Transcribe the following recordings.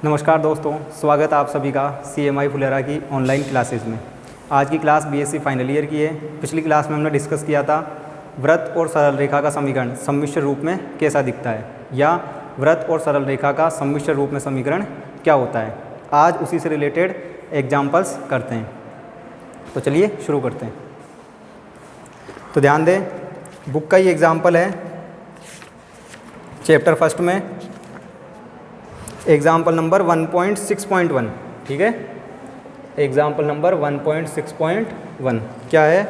नमस्कार दोस्तों, स्वागत है आप सभी का CMI फुलेरा की ऑनलाइन क्लासेस में। आज की क्लास BSc फाइनल ईयर की है। पिछली क्लास में हमने डिस्कस किया था वृत्त और सरल रेखा का समीकरण सम्मिश्र रूप में कैसा दिखता है, या वृत्त और सरल रेखा का सम्मिश्र रूप में समीकरण क्या होता है। आज उसी से रिलेटेड एग्जाम्पल्स करते हैं। तो चलिए शुरू करते हैं। तो ध्यान दें, बुक का ही एग्जाम्पल है चैप्टर फर्स्ट में, एग्जाम्पल नंबर 1.6.1। ठीक है, एग्जाम्पल नंबर 1.6.1 क्या है?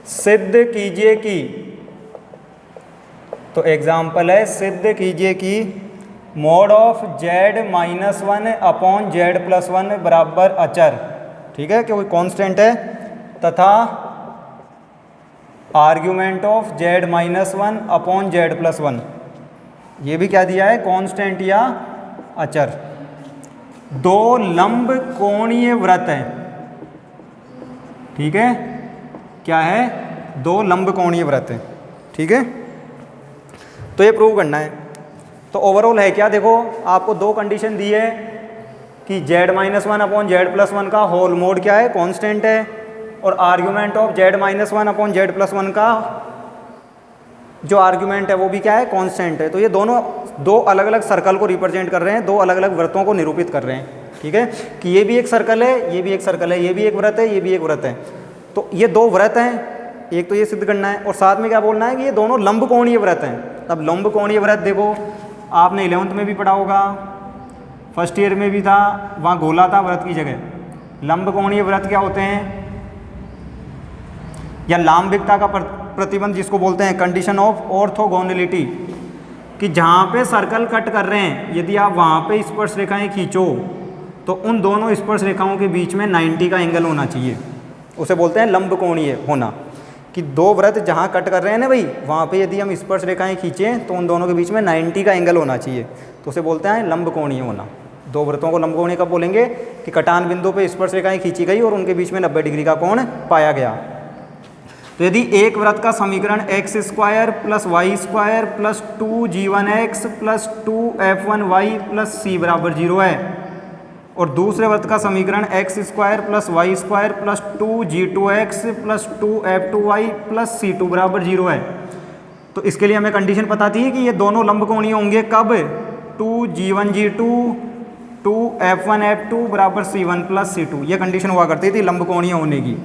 सिद्ध कीजिए कि, तो एग्जाम्पल है सिद्ध कीजिए कि mod of z-1 upon z+1 बराबर अचर। ठीक है, कि कोई कांस्टेंट है तथा argument of z-1 upon z+1, ये भी क्या दिया है? कांस्टेंट या अचर। दो लंब कोणीय वृत्त हैं। ठीक है, क्या है? दो लंब कोणीय वृत्त हैं। ठीक है, तो ये प्रूव करना है। तो ओवरऑल है क्या? देखो, आपको दो कंडीशन दी है कि z-1 अपॉन z+1 का होल मोड क्या है? कांस्टेंट है, और argument of z-1 upon z+1 का जो आर्ग्यूमेंट है वो भी क्या है? कांस्टेंट है। तो ये दोनों दो अलग अलग सर्कल को रिप्रेजेंट कर रहे हैं, दो अलग अलग वृत्तों को निरूपित कर रहे हैं। ठीक है, कि ये भी एक सर्कल है, ये भी एक सर्कल है, ये भी एक वृत्त है, ये भी एक वृत्त है। तो ये दो वृत्त हैं, एक तो ये सिद्ध करना है, और साथ में क्या बोलना है कि ये दोनों लंब कोणीय वृत्त हैं। अब लंब कोणीय वृत्त देखो, आपने 11th में भी पढ़ा होगा, फर्स्ट ईयर में भी था, वहाँ गोला था वृत्त की जगह। लंब कोणीय वृत्त क्या होते हैं? या लांबिकता का प्रतिबंध जिसको बोलते हैं, कंडीशन ऑफ ऑर्थोगोनलिटी, कि जहाँ पे सर्कल कट कर रहे हैं, यदि आप वहाँ पे स्पर्श रेखाएं खींचो तो उन दोनों स्पर्श रेखाओं के बीच में 90 का एंगल होना चाहिए। उसे बोलते हैं लंब कोणीय होना, कि दो वृत्त जहाँ कट कर रहे हैं ना भाई, वहाँ पे यदि हम स्पर्श रेखाएं खींचें तो उन दोनों के बीच में 90 का एंगल होना चाहिए। तो उसे बोलते हैं लंब कोणीय होना। दो वृत्तों को लंब कोणीय कब बोलेंगे? कि कटान बिंदु पे स्पर्श रेखाएं खींची गई और उनके बीच में 90 डिग्री का कोण पाया गया। तो यदि एक वृत्त का समीकरण x² + y² + 2g1x + 2f1y + c बराबर 0 है, और दूसरे वृत्त का समीकरण x² + y² + 2g2x + 2f2y + c2 बराबर 0 है, तो इसके लिए हमें कंडीशन पता थी कि ये दोनों लंब कोणीय होंगे। कब? 2g1g2 2f1f2 बराबर c1 + c2, ये कंडीशन हुआ करती थी लंब कोणीय होने की।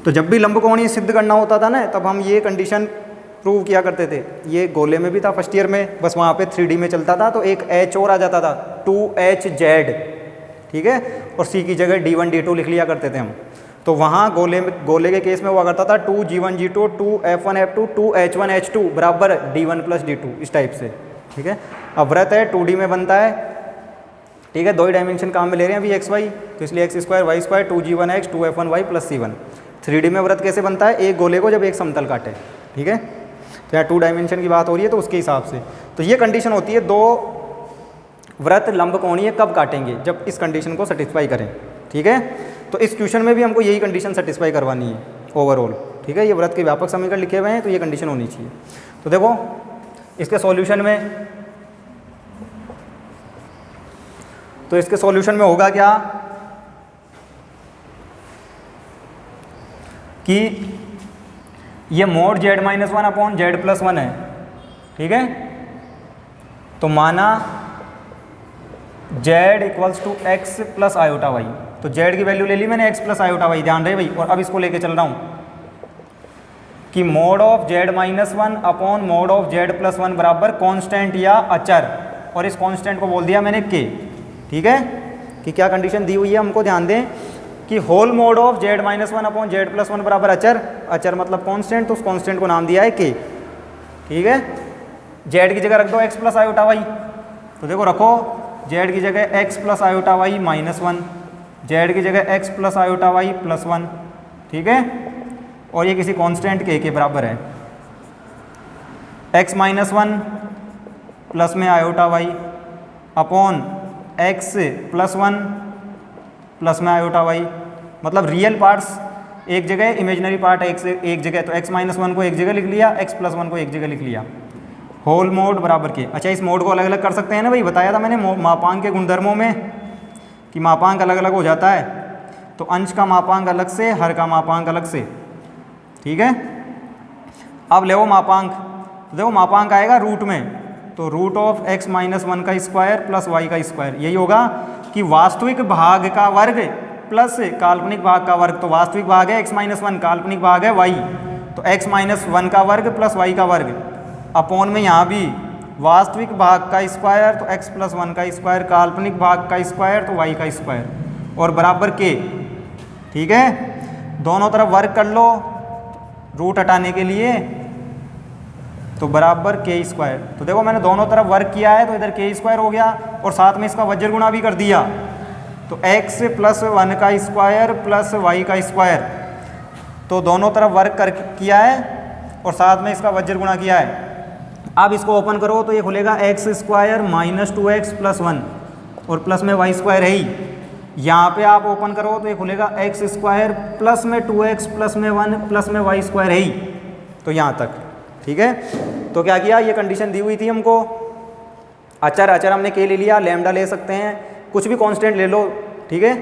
तो जब भी लंब कोणीय सिद्ध करना होता था ना, तब हम ये कंडीशन प्रूव किया करते थे। ये गोले में भी था फर्स्ट ईयर में, बस वहाँ पे 3D में चलता था, तो एक h और आ जाता था, 2hz। ठीक है, और c की जगह d1 d2 लिख लिया करते थे हम। तो वहाँ गोले के केस में हुआ करता था 2g1g2 2f1f2 2h1h2 बराबर d1 + d2, इस टाइप से। ठीक है, अब वृत्त है 2D में बनता है। ठीक है, दो ही डायमेंशन काम में ले रहे हैं अभी x y, तो इसलिए x² y² 2g1x 2f1y + c1। 3D में वृत्त कैसे बनता है? एक गोले को जब एक समतल काटे। ठीक है, तो यहाँ 2 डायमेंशन की बात हो रही है, तो उसके हिसाब से तो ये कंडीशन होती है, दो वृत्त लंब कोणीय कब काटेंगे? जब इस कंडीशन को सेटिस्फाई करें। ठीक है, तो इस क्वेश्चन में भी हमको यही कंडीशन सेटिस्फाई करवानी है ओवरऑल। ठीक है, ये वृत्त के व्यापक समीकरण लिखे हुए हैं, तो ये कंडीशन होनी चाहिए। तो देखो, इसके सॉल्यूशन में होगा क्या कि ये मॉड z-1 अपॉन z+1 है। ठीक है, तो माना z = x + i/y, तो z की वैल्यू ले ली मैंने x + i/y, ध्यान रहे भाई। और अब इसको लेके चल रहा हूँ कि mod of z-1 upon mod of z+1 बराबर कांस्टेंट या अचर, और इस कांस्टेंट को बोल दिया मैंने k। ठीक है, कि क्या कंडीशन दी हुई है हमको, ध्यान दें कि whole mode of z-1 upon z+1 बराबर अचर, अचर मतलब कांस्टेंट, तो उस कांस्टेंट को नाम दिया है k। ठीक है, z की जगह रख दो x + i/y, तो देखो रखो z की जगह x + i/y -1, z की जगह x + i/y +1। ठीक है, और ये किसी कांस्टेंट k के बराबर है। x -1 प्लस में i/y अपॉन x +1 प्लस में i/y, मतलब रियल पार्ट्स एक जगह, इमेजिनरी पार्ट एक जगह, तो x-1 को एक जगह लिख लिया, x+1 को एक जगह लिख लिया। होल मोड बराबर के। अच्छा, इस मोड को अलग अलग कर सकते हैं ना भाई, बताया था मैंने मापांक के गुणधर्मों में कि मापांक अलग अलग हो जाता है। तो अंश का मापांक अलग से, हर का मापांक अलग से, ठीक है। अब ले वो मापांक, तो देखो मापांक आएगा रूट में, तो रूट ऑफ x माइनस 1 का स्क्वायर प्लस y का स्क्वायर, यही होगा कि वास्तविक भाग का वर्ग प्लस काल्पनिक भाग का वर्ग। तो वास्तविक भाग है x माइनस 1, काल्पनिक भाग है y, तो x माइनस 1 का वर्ग प्लस y का वर्ग अपोन में यहाँ भी वास्तविक भाग का स्क्वायर तो x प्लस 1 का स्क्वायर, काल्पनिक भाग का स्क्वायर तो y का स्क्वायर, और बराबर के, ठीक है। दोनों तरफ वर्ग कर लो रूट हटाने के लिए, तो बराबर के स्क्वायर। तो देखो मैंने दोनों तरफ वर्ग किया है तो इधर के स्क्वायर हो गया, और साथ में इसका वज्र गुणा भी कर दिया, तो x प्लस 1 का स्क्वायर प्लस y का स्क्वायर, तो दोनों तरफ वर्ग कर किया है और साथ में इसका वज्र गुणा किया है। अब इसको ओपन करो तो ये खुलेगा x square minus 2x plus 1, और प्लस में y स्क्वायर है ही। यहाँ पे आप ओपन करो तो ये खुलेगा x स्क्वायर प्लस में 2x प्लस में 1 प्लस में y स्क्वायर है ही। तो यहाँ तक, ठीक है। तो क्या किया, ये कंडीशन दी हुई थी हमको, अचर हमने के ले लिया, लैम्डा ले सकते हैं, कुछ भी कांस्टेंट ले लो, ठीक है,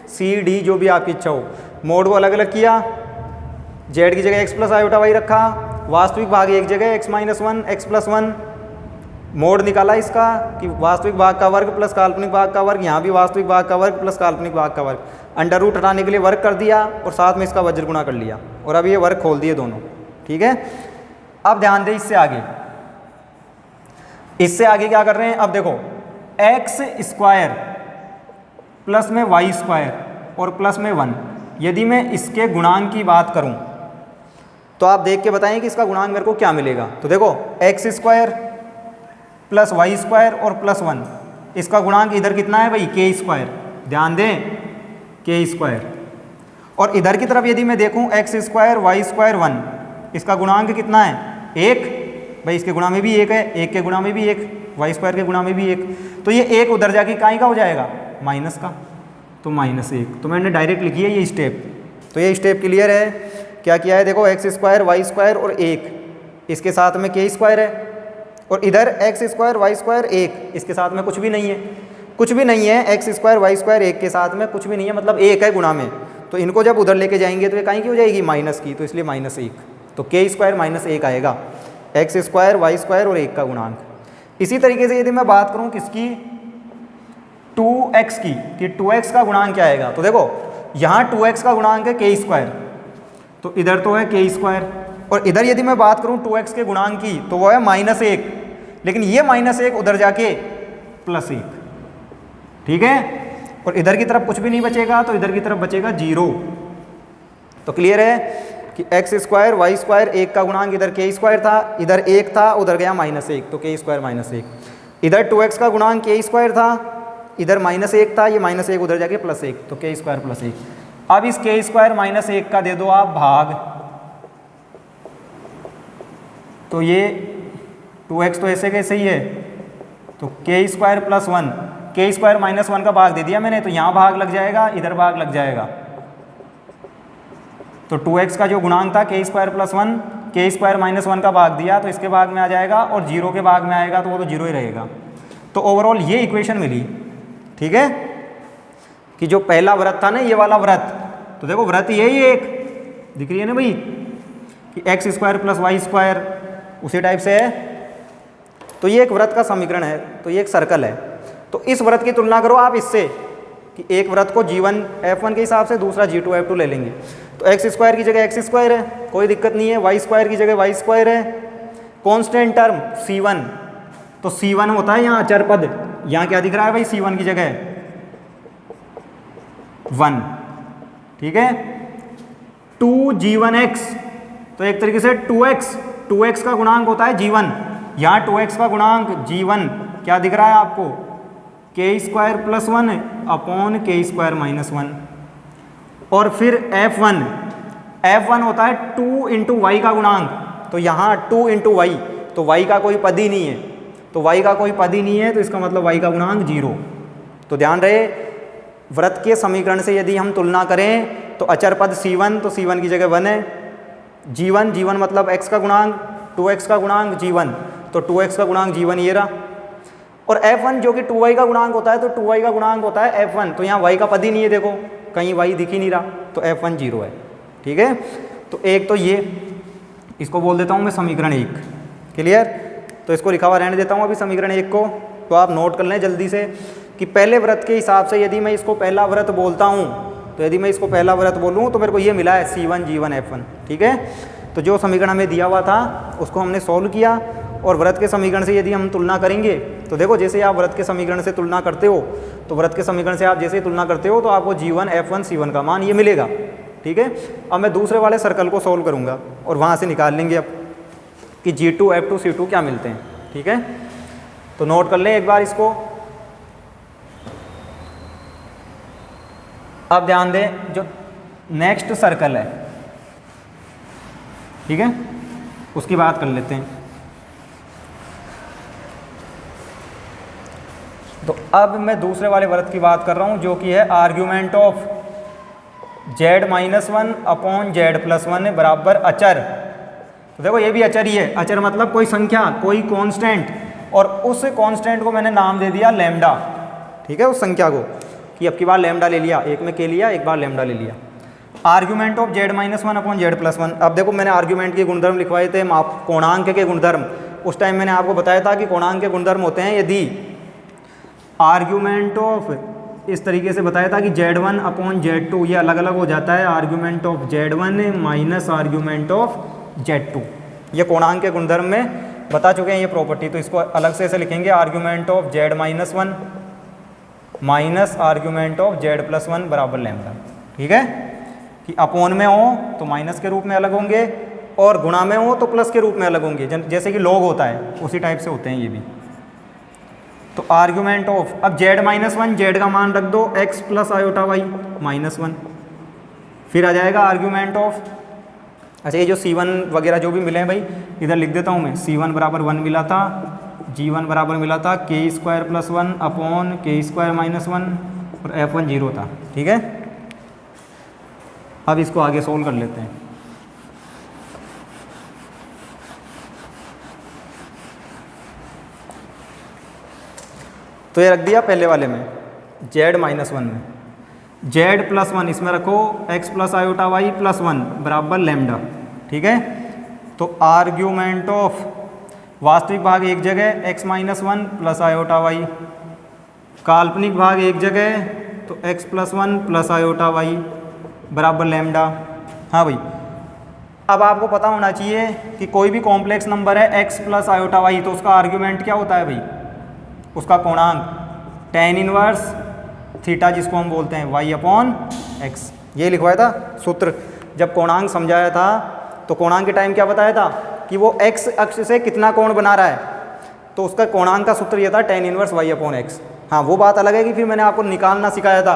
सी डी जो भी आपकी इच्छा हो। मोड को अलग अलग किया, जेड की जगह x प्लस आयोटा वाई रखा, वास्तविक भाग एक जगह x minus 1 x plus 1, mode निकाला इसका कि वास्तविक भाग का वर्ग प्लस काल्पनिक भाग का वर्ग, यहाँ भी वास्तविक भाग का वर्ग प्लस काल्पनिक भाग का वर्ग, अंडर रूट हटाने के लिए वर्ग कर दिया और साथ में इसका वज्र गुणा कर लिया, और अब ये वर्ग खोल दिए दोनों, ठीक है। अब ध्यान दें इससे आगे क्या कर रहे हैं। अब देखो x स्क्वायर प्लस में y स्क्वायर और प्लस में 1, यदि मैं इसके गुणांक की बात करूं तो आप देख के बताएं कि इसका गुणांक मेरे को क्या मिलेगा। तो देखो x square plus y square और प्लस 1, इसका गुणांक इधर कितना है भाई, k स्क्वायर, ध्यान दें k स्क्वायर, और इधर की तरफ यदि मैं देखूं x स्क्वायर y स्क्वायर 1, इसका गुणांक कितना है, 1, भाई इसके गुणा में भी 1 है, 1 के गुणा में भी 1, y स्क्वायर के गुणा में भी 1, तो ये 1 उधर जाके काई का हो जाएगा, माइनस का, तो -1। तो मैंने डायरेक्ट लिखी है ये स्टेप। तो ये स्टेप क्लियर है। क्या किया है, देखो x स्क्वायर y स्क्वायर और 1, इसके साथ में k स्क्वायर है, और इधर x स्क्वायर y स्क्वायर 1, इसके साथ में कुछ भी नहीं है, कुछ भी नहीं है, x स्क्वायर y स्क्वायर 1 के साथ में कुछ भी नहीं है, मतलब 1 है गुणा में। तो इनको जब उधर लेके जाएंगे तो ये काई की हो जाएगी, माइनस की, तो इसलिए -1, तो k स्क्वायर -1 आएगा, x स्क्वायर y स्क्वायर और 1 का गुणांक। इसी तरीके से यदि मैं बात करूं किसकी, 2x की, कि 2x का गुणांक क्या आएगा। तो देखो यहाँ 2x का गुणांक है k स्क्वायर, तो इधर तो है k स्क्वायर, और इधर यदि मैं बात करूं 2x के गुणांक की तो वो है -1, लेकिन ये -1 उधर जाके +1, ठीक है, और इधर की तरफ कुछ भी नहीं बचेगा, तो इधर की तरफ बचेगा 0। तो क्लियर है कि x स्क्वायर y स्क्वायर 1 का गुणांक इधर k स्क्वायर था, इधर 1 था, उधर गया -1, तो k स्क्वायर -1। इधर 2x का गुणांक k स्क्वायर था, इधर -1 था, ये -1 उधर जाके +1, तो k स्क्वायर +1। अब इस k स्क्वायर -1 का दे दो आप भाग, तो ये 2x तो ऐसे कैसे ही है, तो k square plus 1, k square -1 का भाग दे दिया मैंने, तो यहाँ भाग लग जाएगा, इधर भाग लग जाएगा, तो 2x का जो गुणांक था k square plus 1, k square -1 का भाग दिया तो इसके भाग में आ जाएगा, और 0 के भाग में आएगा तो वो तो 0 ही रहेगा। तो ओवरऑल ये इक्वेशन मिली, ठीक है, कि जो पहला व्रत था ना ये वाला व्रत, तो देखो व्रत यही एक दिख रही है ना भाई, कि x square plus y square उसी टाइप से है, तो ये एक व्रत का समीकरण है, तो ये एक सर्कल है। तो इस व्रत की तुलना करो आप इससे, कि एक व्रत को g1 f1 के हिसाब से, दूसरा g2 f2 ले लेंगे, तो x स्क्वायर की जगह x स्क्वायर है, कोई दिक्कत नहीं है, y स्क्वायर की जगह y स्क्वायर है, कांस्टेंट टर्म c1, तो c1 होता है यहाँ अचर पद, यहाँ क्या दिख रहा है भाई, c1 की जगह 1, ठीक है। 2g1x, तो एक तरीके से 2x का गुणांक होता है g1, यहाँ 2x का गुणांक g1 क्या दिख रहा है आपको, k square plus 1 upon k square -1, और फिर f1 होता है 2 इंटू वाई का गुणांक, तो यहाँ 2 इंटू वाई, तो y का कोई पद ही नहीं है, तो y का कोई पद ही नहीं है, तो इसका मतलब y का गुणांक 0। तो ध्यान रहे व्रत के समीकरण से यदि हम तुलना करें तो अचर पद c1, तो c1 की जगह 1 है, g1 मतलब x का गुणांक, 2x का गुणांक g1, तो 2x का गुणांक g1 ये रहा, और f1 जो कि 2y का गुणांक होता है, तो 2y का गुणांक होता है f1, तो यहाँ y का पद ही नहीं है, देखो कहीं y दिख ही नहीं रहा, तो f1 0 है। ठीक है, तो एक तो ये, इसको बोल देता हूँ मैं समीकरण 1। क्लियर, तो इसको लिखा हुआ रहने देता हूँ अभी समीकरण 1 को। तो आप नोट कर लें जल्दी से कि पहले व्रत के हिसाब से यदि मैं इसको पहला व्रत बोलता हूँ, तो यदि मैं इसको पहला व्रत बोलूँ तो मेरे को ये मिला है C1 G1 F1। ठीक है, तो जो समीकरण हमें दिया हुआ था उसको हमने सॉल्व किया, और व्रत के समीकरण से यदि हम तुलना करेंगे तो देखो जैसे आप व्रत के समीकरण से तुलना करते हो, तो व्रत के समीकरण से आप जैसे ही तुलना करते हो तो आपको G1 F1 C1 का मान ये मिलेगा। ठीक है, अब मैं दूसरे वाले सर्कल को सॉल्व करूँगा और वहाँ से निकाल लेंगे अब कि G2 F2 C2 क्या मिलते हैं। ठीक है, तो नोट कर लें एक बार इसको। अब ध्यान दें, जो नेक्स्ट सर्कल है, ठीक है, उसकी बात कर लेते हैं। तो अब मैं दूसरे वाले व्रत की बात कर रहा हूं जो कि है argument of z-1 upon z+1 बराबर अचर। तो देखो ये भी अचर ही है, अचर मतलब कोई संख्या, कोई कांस्टेंट, और उस कांस्टेंट को मैंने नाम दे दिया लैम्डा। ठीक है, उस संख्या को कि अब की बार लैम्डा ले लिया, एक में के लिया, एक बार लैम्डा ले लिया। Argument of z-1 upon z+1। अब देखो मैंने आर्ग्यूमेंट के गुणधर्म लिखवाए थे, कोणांक के गुणधर्म। उस टाइम मैंने आपको बताया था कि कोणांक के गुणधर्म होते हैं यदि आर्ग्यूमेंट ऑफ, इस तरीके से बताया था कि z1 अपॉन z2 ये अलग अलग हो जाता है, argument of z1 minus argument of z2। ये कोणांक के गुणधर्म में बता चुके हैं ये प्रॉपर्टी, तो इसको अलग से ऐसे लिखेंगे, argument of z-1 minus argument of z+1 बराबर लैम्डा। ठीक है, कि अपोन में हो तो माइनस के रूप में अलग होंगे, और गुणा में हो तो प्लस के रूप में अलग होंगे, जैसे कि लॉग होता है उसी टाइप से होते हैं ये भी। तो आर्ग्यूमेंट ऑफ, अब z-1 z का मान रख दो x प्लस आयोटा y -1, फिर आ जाएगा आर्ग्यूमेंट ऑफ, अच्छा ये जो C1 वगैरह जो भी मिले हैं भाई इधर लिख देता हूँ मैं, C1 बराबर 1 मिला था, G1 बराबर मिला था k² + 1 अपॉन k² -1, और F1 0 था। ठीक है, अब इसको आगे सोल्व कर लेते हैं। तो ये रख दिया पहले वाले में, z-1 में, z+1 इसमें रखो x प्लस आयोटा y +1 बराबर लैम्डा। ठीक है, तो आर्ग्यूमेंट ऑफ वास्तविक भाग एक जगह x -1 प्लस आयोटा y, काल्पनिक भाग एक जगह तो x +1 प्लस आयोटा y बराबर लैम्डा। हाँ भाई, अब आपको पता होना चाहिए कि कोई भी कॉम्प्लेक्स नंबर है x प्लस आयोटा y, तो उसका आर्ग्यूमेंट क्या होता है भाई, उसका कोणांक tan इनवर्स थीटा, जिसको हम बोलते हैं y अपॉन x। ये लिखवाया था सूत्र, जब कोणांक समझाया था तो कोणांक के टाइम क्या बताया था कि वो x अक्ष से कितना कोण बना रहा है, तो उसका कोणांक का सूत्र ये था tan inverse y upon x। हाँ, वो बात अलग है कि फिर मैंने आपको निकालना सिखाया था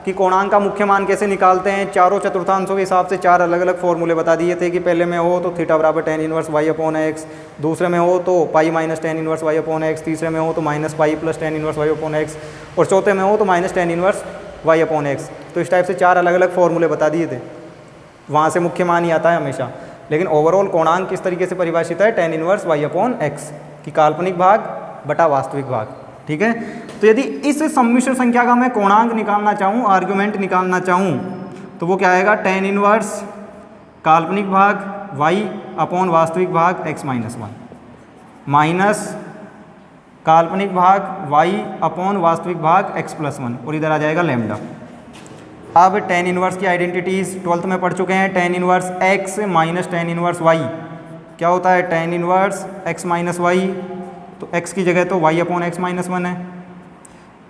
कि कोणांक का मुख्य मान कैसे निकालते हैं, चारों चतुर्थांशों के हिसाब से 4 अलग अलग फॉर्मूले बता दिए थे कि पहले में हो तो थीटा बराबर tan inverse y upon x, दूसरे में हो तो pi minus tan inverse y upon x, तीसरे में हो तो minus pi plus tan inverse y upon x, और चौथे में हो तो minus tan inverse y upon x। तो इस टाइप से 4 अलग अलग फॉर्मूले बता दिए थे, वहाँ से मुख्य मान ही आता है हमेशा। लेकिन ओवरऑल कोणांक किस तरीके से परिभाषित है, tan inverse y upon x की काल्पनिक भाग बटा वास्तविक भाग। ठीक है, तो यदि इस सम्मिश्र संख्या का मैं कोणांक निकालना चाहूँ, आर्ग्यूमेंट निकालना चाहूँ, तो वो क्या आएगा, tan इनवर्स काल्पनिक भाग y अपॉन वास्तविक भाग x -1 माइनस काल्पनिक भाग y अपॉन वास्तविक भाग x +1, और इधर आ जाएगा लैम्डा। अब tan इनवर्स की आइडेंटिटीज़ 12th में पढ़ चुके हैं, tan inverse x minus tan inverse y क्या होता है, tan inverse x minus y, तो x की जगह तो y अपॉन x -1 है,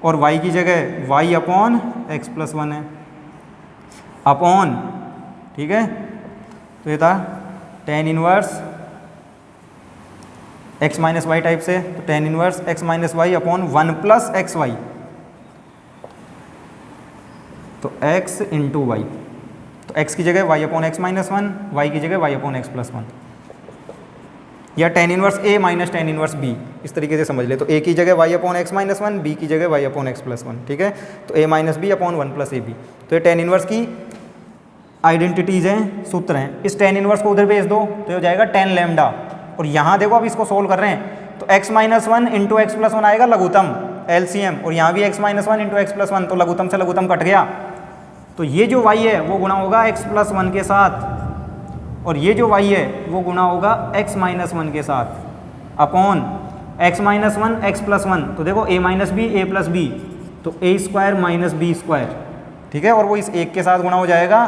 और y की जगह y अपॉन x +1 है, अपॉन, ठीक है, तो ये था tan inverse x minus Y type से, तो tan inverse x minus Y upon 1 plus X Y, तो x इंटू वाई, तो x की जगह y अपॉन x -1, y की जगह y अपॉन x +1, या tan inverse a minus tan inverse b, इस तरीके से समझ ले। तो a की जगह y अपॉन x -1, b की जगह y अपॉन x +1, ठीक है, तो a minus b upon 1 plus ab। तो ये tan इनवर्स की आइडेंटिटीज़ हैं, सूत्र हैं। इस tan इनवर्स को उधर भेज दो तो हो जाएगा tan लैम्डा। और यहाँ देखो अब इसको सोल्व कर रहे हैं तो x minus one into x plus one आएगा लघुत्तम LCM, और यहाँ भी x minus one into x plus one, तो लघुत्तम से लघुत्तम कट गया। तो ये जो y है वो गुणा होगा x प्लस वन के साथ, और ये जो y है वो गुणा होगा x माइनस वन के साथ upon x minus one X plus one. तो देखो a minus B A plus B, तो a square minus B square, ठीक है, और वो इस एक के साथ गुणा हो जाएगा,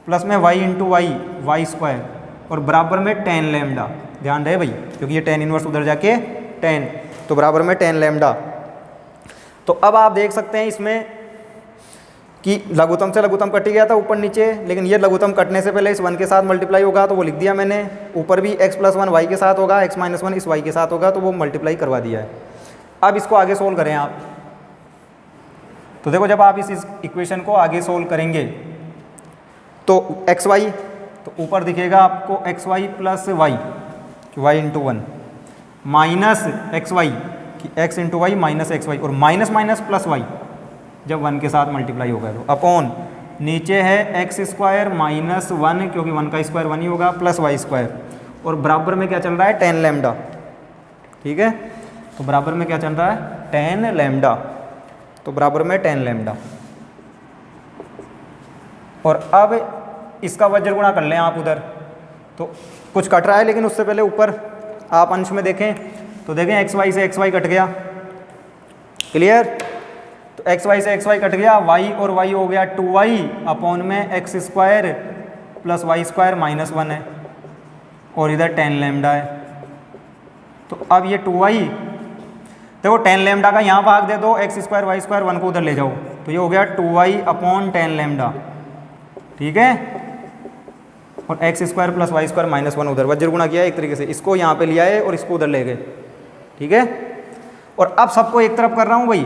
प्लस में y इंटू वाई स्क्वायर, और बराबर में टेन लैम्डा। ध्यान रहे भाई, क्योंकि ये टेन इनवर्स उधर जाके टेन, तो बराबर में टेन लैम्डा। तो अब आप देख सकते हैं इसमें कि लघुत्तम से लघुत्तम कट गया था ऊपर नीचे, लेकिन ये लघुत्तम कटने से पहले इस वन के साथ मल्टीप्लाई होगा, तो वो लिख दिया मैंने। ऊपर भी x प्लस वन वाई के साथ होगा, x माइनस वन इस y के साथ होगा, तो वो मल्टीप्लाई करवा दिया है। अब इसको आगे सोल्व करें आप, तो देखो जब आप इस इक्वेशन को आगे सोल्व करेंगे तो एक्स वाई, तो ऊपर दिखेगा आपको X Y plus Y Y into one, minus X Y कि X into Y minus X Y, और माइनस माइनस प्लस वाई जब वन के साथ मल्टीप्लाई होगा, तो अपॉन नीचे है एक्स स्क्वायर माइनस वन, क्योंकि वन का स्क्वायर वन ही होगा, प्लस वाई स्क्वायर, और बराबर में क्या चल रहा है टेन लैम्डा। ठीक है, तो बराबर में क्या चल रहा है टेन लैम्डा, तो बराबर में टेन लैम्डा। और अब इसका वज्र गुणा कर लें आप उधर, तो कुछ कट रहा है, लेकिन उससे पहले ऊपर आप अंश में देखें तो देखें एक्स वाई से एक्स वाई कट गया, क्लियर। तो एक्स वाई से एक्स वाई कट गया, वाई और वाई हो गया 2y अपॉन में X square plus Y square minus one है, और इधर टेन लैम्डा है। तो अब ये 2y, देखो टेन लैम्डा का यहाँ भाग दे दो, X square Y square one को उधर ले जाओ, तो ये हो गया 2y अपॉन टेन लैम्डा, ठीक है, और X square plus Y square minus one उधर वज्र गुणा किया एक तरीके से, इसको यहाँ पे लिया है और इसको उधर ले गए, ठीक है। और अब सबको एक तरफ कर रहा हूँ भाई,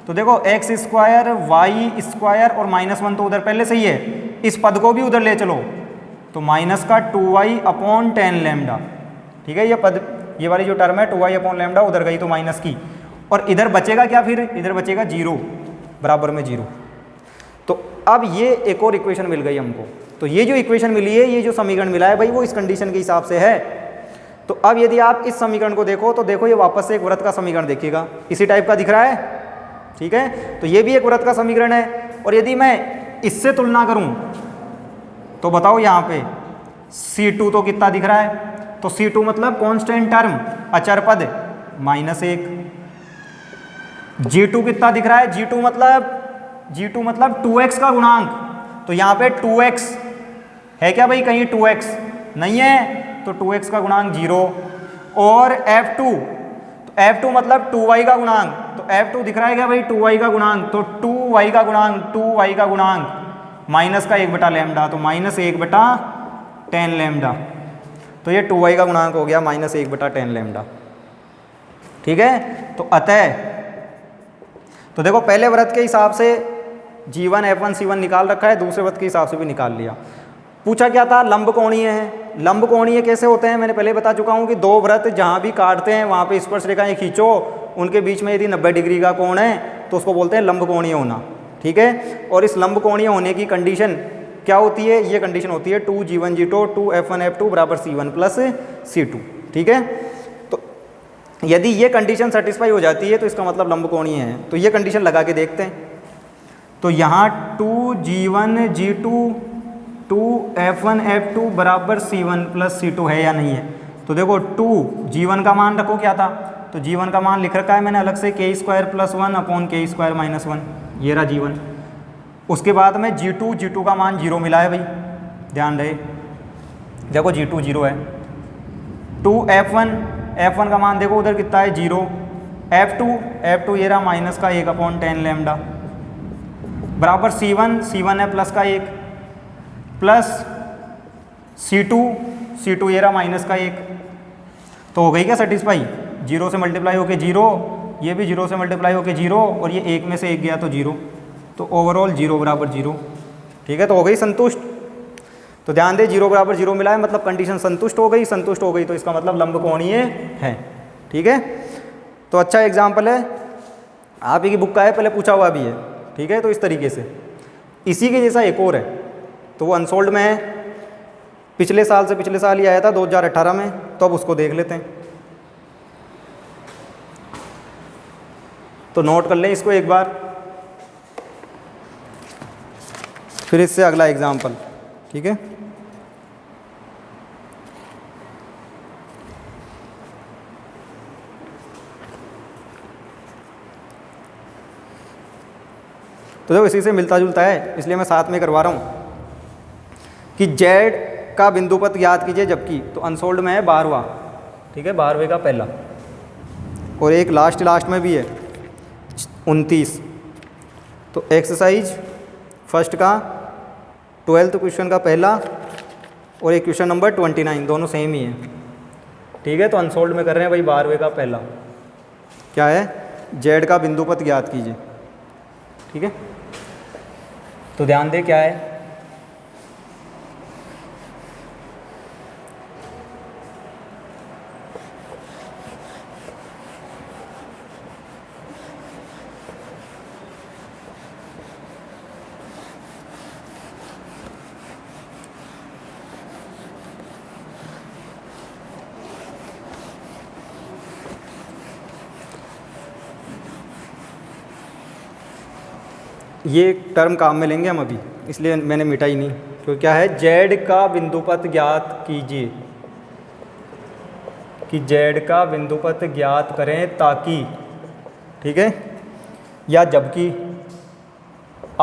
तो देखो एक्स स्क्वायर वाई स्क्वायर और माइनस वन तो उधर पहले से ही है, इस पद को भी उधर ले चलो, तो माइनस का 2y अपॉन टेन लैम्डा, ठीक है, ये पद, ये वाली जो टर्म है 2y अपॉन लैम्डा उधर गई तो माइनस की, और इधर बचेगा क्या, फिर इधर बचेगा जीरो, बराबर में जीरो। तो अब ये एक और इक्वेशन मिल गई हमको, तो ये जो इक्वेशन मिली है, ये जो समीकरण मिला है भाई, वो इस कंडीशन के हिसाब से है। तो अब यदि आप इस समीकरण को देखो, तो देखो ये वापस से एक वृत्त का समीकरण देखिएगा, इसी टाइप का दिख रहा है, ठीक है, तो ये भी एक वृत्त का समीकरण है। और यदि मैं इससे तुलना करूं तो बताओ यहाँ पे C2 तो कितना दिख रहा है, तो C2 मतलब कांस्टेंट टर्म, अचर पद माइनस एक। G2 कितना दिख रहा है, G2 मतलब 2x का गुणांक, तो यहाँ पे 2x है क्या भाई, कहीं 2x नहीं है, तो 2x का गुणांक 0। और F2, तो F2 मतलब 2y का गुणांक, तो F2 दिख रहा है क्या भाई 2y का गुणांक, तो 2y का गुणांक माइनस का 1 बटा लैम्डा, तो माइनस 1 बटा टेन लैम्डा, तो ये 2y का गुणांक हो गया माइनस 1 बटा टेन लैम्डा, ठीक है। तो अतः, तो देखो पहले वृत्त के हिसाब से G1 F1 C1 निकाल रखा है, दूसरे वृत्त के हिसाब से भी निकाल लिया। पूछा क्या था, लंब कोणीय है। लंब कोणीय कैसे होते हैं, मैंने पहले बता चुका हूँ कि दो वृत्त जहाँ भी काटते हैं वहाँ पे स्पर्श रेखाएं खींचो, उनके बीच में यदि 90 डिग्री का कोण है तो उसको बोलते हैं लंब कोणीय होना, ठीक है। और इस लंब कोणीय होने की कंडीशन क्या होती है, ये कंडीशन होती है 2G1 G2 2F1 F2 बराबर C1 प्लस C2, ठीक है। तो यदि ये कंडीशन सेटिस्फाई हो जाती है तो इसका मतलब लंब कोणीय है। तो ये कंडीशन लगा के देखते हैं, तो यहाँ 2G1 G2 2F1 F2 बराबर C1 प्लस C2 है या नहीं है। तो देखो 2G1 का मान रखो क्या था, तो G1 का मान लिख रखा है मैंने अलग से k square plus one upon k square minus one, ये रहा G1। उसके बाद में G2 का मान 0 मिला है भाई, ध्यान रहे, देखो G2 0 है। 2F1 का मान देखो उधर कितना है 0। F2 ये रहा माइनस का 1 अपॉन टेन लैम्डा बराबर C1 है प्लस का 1 प्लस C2 ये रहा माइनस का 1। तो हो गई क्या सेटिस्फाई, 0 से मल्टीप्लाई होके 0, ये भी 0 से मल्टीप्लाई होके 0, और ये 1 में से 1 गया तो 0, तो ओवरऑल 0 बराबर 0, ठीक है। तो हो गई संतुष्ट। तो ध्यान दे 0 बराबर 0 मिला है, मतलब कंडीशन संतुष्ट हो गई, तो इसका मतलब लंब कोणीय है, ठीक है। तो अच्छा एग्जाम्पल है, आप ही की बुक का है, पहले पूछा हुआ भी है, ठीक है। तो इस तरीके से इसी के जैसा एक और है, तो वो अनसोल्ड में है, पिछले साल ही आया था 2018 में, तो अब उसको देख लेते हैं। तो नोट कर लें इसको एक बार, फिर इससे अगला एग्जाम्पल। ठीक है, तो देखो इसी से मिलता जुलता है, इसलिए मैं साथ में करवा रहा हूँ कि जेड का बिंदुपत ज्ञात कीजिए जबकि, तो अनसोल्ड में है 12वां। ठीक है, 12वें का पहला, और एक लास्ट में भी है 29। तो एक्सरसाइज फर्स्ट का 12th क्वेश्चन का पहला और एक क्वेश्चन नंबर 29, दोनों सेम ही है। ठीक है, तो अनसोल्ड में कर रहे हैं भाई 12वें का पहला, क्या है, जेड का बिंदुपत ज्ञात कीजिए। ठीक है, तो ध्यान दें क्या है, ये टर्म काम में लेंगे हम अभी, इसलिए मैंने मिटा ही नहीं, क्योंकि क्या है, जेड का बिंदुपत ज्ञात कीजिए, कि जेड का बिंदुपत ज्ञात करें ताकि, ठीक है, या जबकि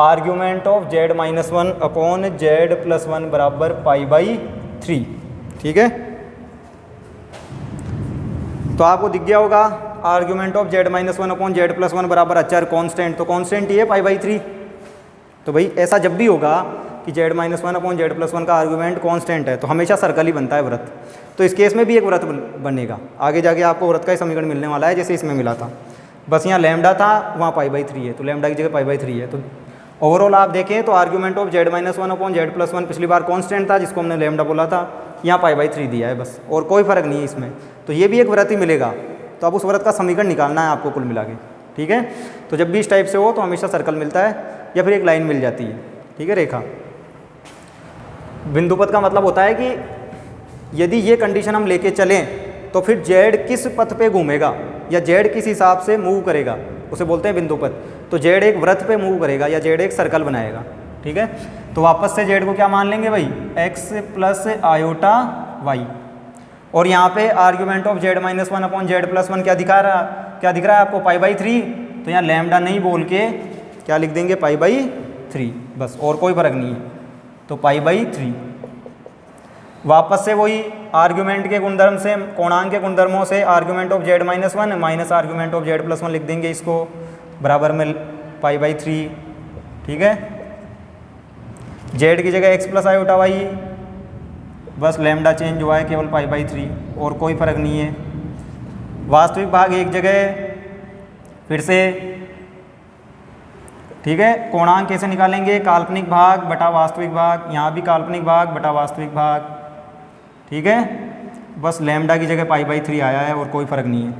argument of z-1 upon z+1 बराबर π/3। ठीक है, तो आपको दिख गया होगा argument of z-1 upon z+1 बराबर अचर कांस्टेंट, तो कांस्टेंट ये है π/3। तो भाई ऐसा जब भी होगा कि z-1 अपॉन z+1 का आर्ग्यूमेंट कांस्टेंट है तो हमेशा सर्कल ही बनता है वृत्त, तो इस केस में भी एक वृत्त बनेगा। आगे जाके आपको वृत्त का ही समीकरण मिलने वाला है जैसे इसमें मिला था, बस यहाँ लैम्डा था वहाँ π/3 है, तो लैम्डा की जगह π/3 है। तो ओवरऑल आप देखें तो argument of z-1 upon z+1 पिछली बार कांस्टेंट था जिसको हमने लैम्डा बोला था, यहाँ π/3 दिया है बस, और कोई फ़र्क नहीं है इसमें। तो ये भी एक वृत्त ही मिलेगा, तो अब उस वृत्त का समीकरण निकालना है आपको कुल मिला के। ठीक है, तो जब भी इस टाइप से हो तो हमेशा सर्कल मिलता है या फिर एक लाइन मिल जाती है। ठीक है, रेखा। बिंदुपत का मतलब होता है कि यदि ये कंडीशन हम लेके चलें तो फिर जेड किस पथ पे घूमेगा या जेड किस हिसाब से मूव करेगा उसे बोलते हैं बिंदुपत। तो जेड एक वृत्त पे मूव करेगा या जेड एक सर्कल बनाएगा। ठीक है, तो वापस से जेड को क्या मान लेंगे भाई, x प्लस आयोटा वाई, और यहाँ पे argument of z-1 upon z+1 क्या दिखा है आपको, π/3। तो यहाँ लैम्डा नहीं बोल के क्या लिख देंगे, π/3 बस, और कोई फर्क नहीं है, तो π/3। वापस से वही आर्ग्यूमेंट के गुणधर्म से, कोणांक के गुणधर्मों से argument of z-1 minus argument of z+1 लिख देंगे इसको, बराबर में π/3। ठीक है, z की जगह x प्लस आयोटा वाई, बस लैम्डा चेंज हुआ है केवल π/3, और कोई फर्क नहीं है। वास्तविक भाग एक जगह फिर से। ठीक है, कोणांक कैसे निकालेंगे, काल्पनिक भाग बटा वास्तविक भाग, यहाँ भी काल्पनिक भाग बटा वास्तविक भाग। ठीक है, बस लैम्डा की जगह π/3 आया है और कोई फ़र्क नहीं है।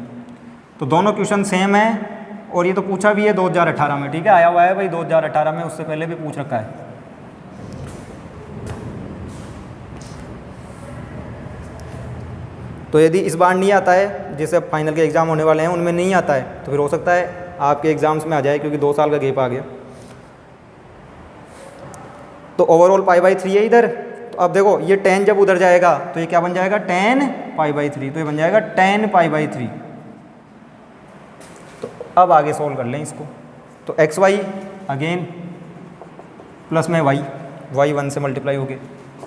तो दोनों क्वेश्चन सेम है, और ये तो पूछा भी है 2018 में। ठीक है, आया हुआ है भाई 2018 में, उससे पहले भी पूछ रखा है। तो यदि इस बार नहीं आता है, जैसे अब फाइनल के एग्ज़ाम होने वाले हैं उनमें नहीं आता है, तो फिर हो सकता है आपके एग्ज़ाम्स में आ जाए, क्योंकि 2 साल का गैप आ गया। तो ओवरऑल π/3 है इधर। तो अब देखो ये 10 जब उधर जाएगा तो ये क्या बन जाएगा, 10 π/3, तो ये बन जाएगा 10 π/3। तो अब आगे सोल्व कर लें इसको। तो एक्स वाई अगेन प्लस में वाई 1 से मल्टीप्लाई हो गए,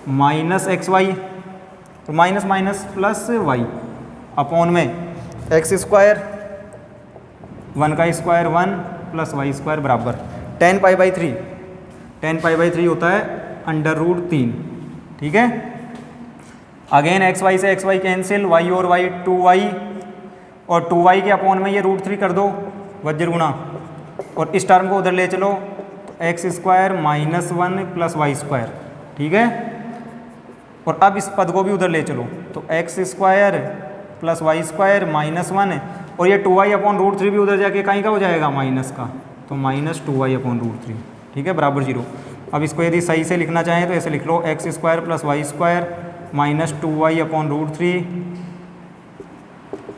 माइनस एक्स वाई, तो minus minus plus Y upon में एक्स स्क्वायर 1 का स्क्वायर 1 प्लस वाई स्क्वायर बराबर 10 π/3। 10 π/3 होता है √3। ठीक है, अगेन एक्स वाई से एक्स वाई कैंसिल, वाई और वाई 2y, और 2y के अपॉन में ये √3 कर दो वज्र गुणा, और इस टर्म को उधर ले चलो, तो x square -1 plus Y square. ठीक है, और अब इस पद को भी उधर ले चलो, तो x square plus Y square -1, और ये 2y अपॉन √3 भी उधर जाके कहीं का हो जाएगा, माइनस का, तो -2y अपॉन √3। ठीक है, बराबर 0। अब इसको यदि सही से लिखना चाहें तो ऐसे लिख लो, X square plus Y square -2y upon √3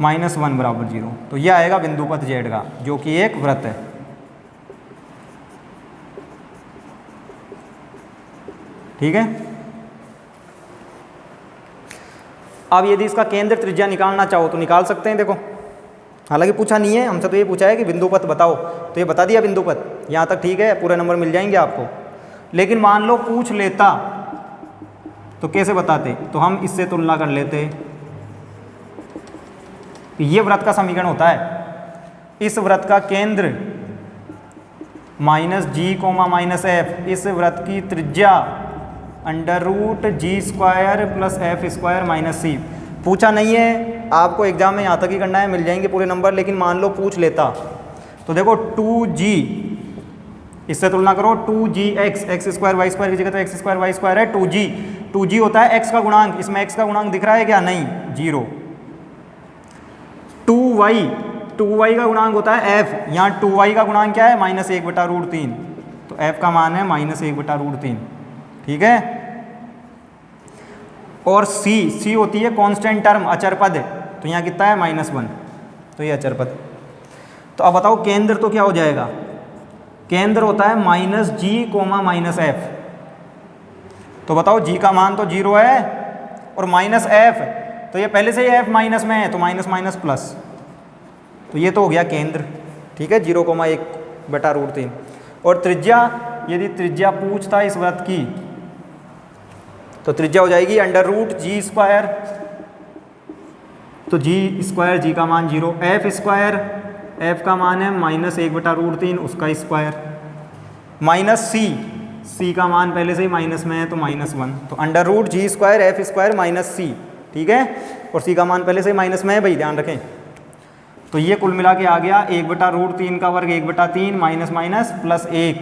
-1 बराबर 0। तो यह आएगा बिंदुपथ जेड का, जो कि एक वृत्त है। ठीक है। अब यदि इसका केंद्र त्रिज्या निकालना चाहो तो निकाल सकते हैं। देखो, हालांकि पूछा नहीं है हमसे, तो ये पूछा है कि बिंदुपथ बताओ, तो ये बता दिया बिंदुपथ। यहाँ तक ठीक है, पूरे नंबर मिल जाएंगे आपको। लेकिन मान लो पूछ लेता तो कैसे बताते, तो हम इससे तुलना कर लेते। ये वृत्त का समीकरण होता है, इस वृत्त का केंद्र -g, -f, इस वृत्त की त्रिज्या √g² + f² - c। पूछा नहीं है, आपको एग्जाम में यहाँ तक ही करना है, मिल जाएंगे पूरे नंबर। लेकिन मान लो पूछ लेता तो देखो 2g, इससे तुलना करो 2gx, x² y² की जगह तो x² y² है, 2g होता है x का गुणांक। इसमें x का गुणांक दिख रहा है क्या? नहीं, 0। 2y का गुणांक होता है f, यहाँ 2y का गुणांक क्या है? -1/√3। तो f का मान है -1/√3। ठीक है। और c होती है कांस्टेंट टर्म, अचर पद। तो यहाँ कितना है? -1। तो ये अचर पद। तो अब बताओ केंद्र तो क्या हो जाएगा? केंद्र होता है -g, -f। तो बताओ g का मान तो 0 है और -f, तो ये पहले से ही f माइनस में है, तो माइनस प्लस। तो ये तो हो गया केंद्र। ठीक है, 0,1/√3। और त्रिज्या, यदि त्रिज्या पूछता इस वृत्त की तो त्रिज्या हो जाएगी √g²। तो g² का मान 0, f का मान है -1/√3, उसका स्क्वायर, -c का मान पहले से ही माइनस में है, तो -1। तो √g² f² - c। ठीक है, और c का मान पहले से ही माइनस में है भाई, ध्यान रखें। तो ये कुल मिला के आ गया 1/√3 का वर्ग 1/3 माइनस प्लस 1।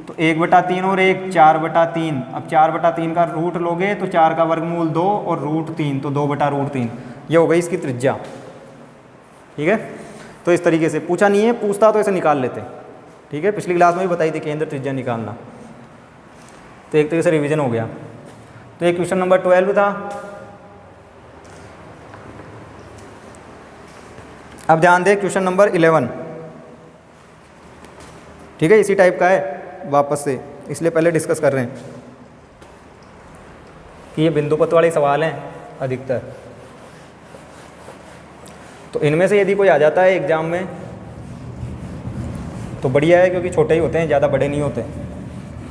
तो 1/3 और 1 4/3। अब 4/3 का रूट लोगे तो 4 का वर्गमूल 2 और √3, तो 2/√3। ये हो गई इसकी त्रिज्या। ठीक है, तो इस तरीके से पूछा नहीं है, पूछता तो ऐसे निकाल लेते। ठीक है, पिछली क्लास में भी बताई थी केंद्र त्रिज्या निकालना। तो एक तरीके से रिवीजन हो गया। तो एक क्वेश्चन नंबर 12 था। अब ध्यान दें क्वेश्चन नंबर 11। ठीक है, इसी टाइप का है वापस से, इसलिए पहले डिस्कस कर रहे हैं कि ये बिंदुपथ वाले सवाल हैं अधिकतर। तो इनमें से यदि कोई आ जाता है एग्जाम में तो बढ़िया है, क्योंकि छोटे ही होते हैं, ज़्यादा बड़े नहीं होते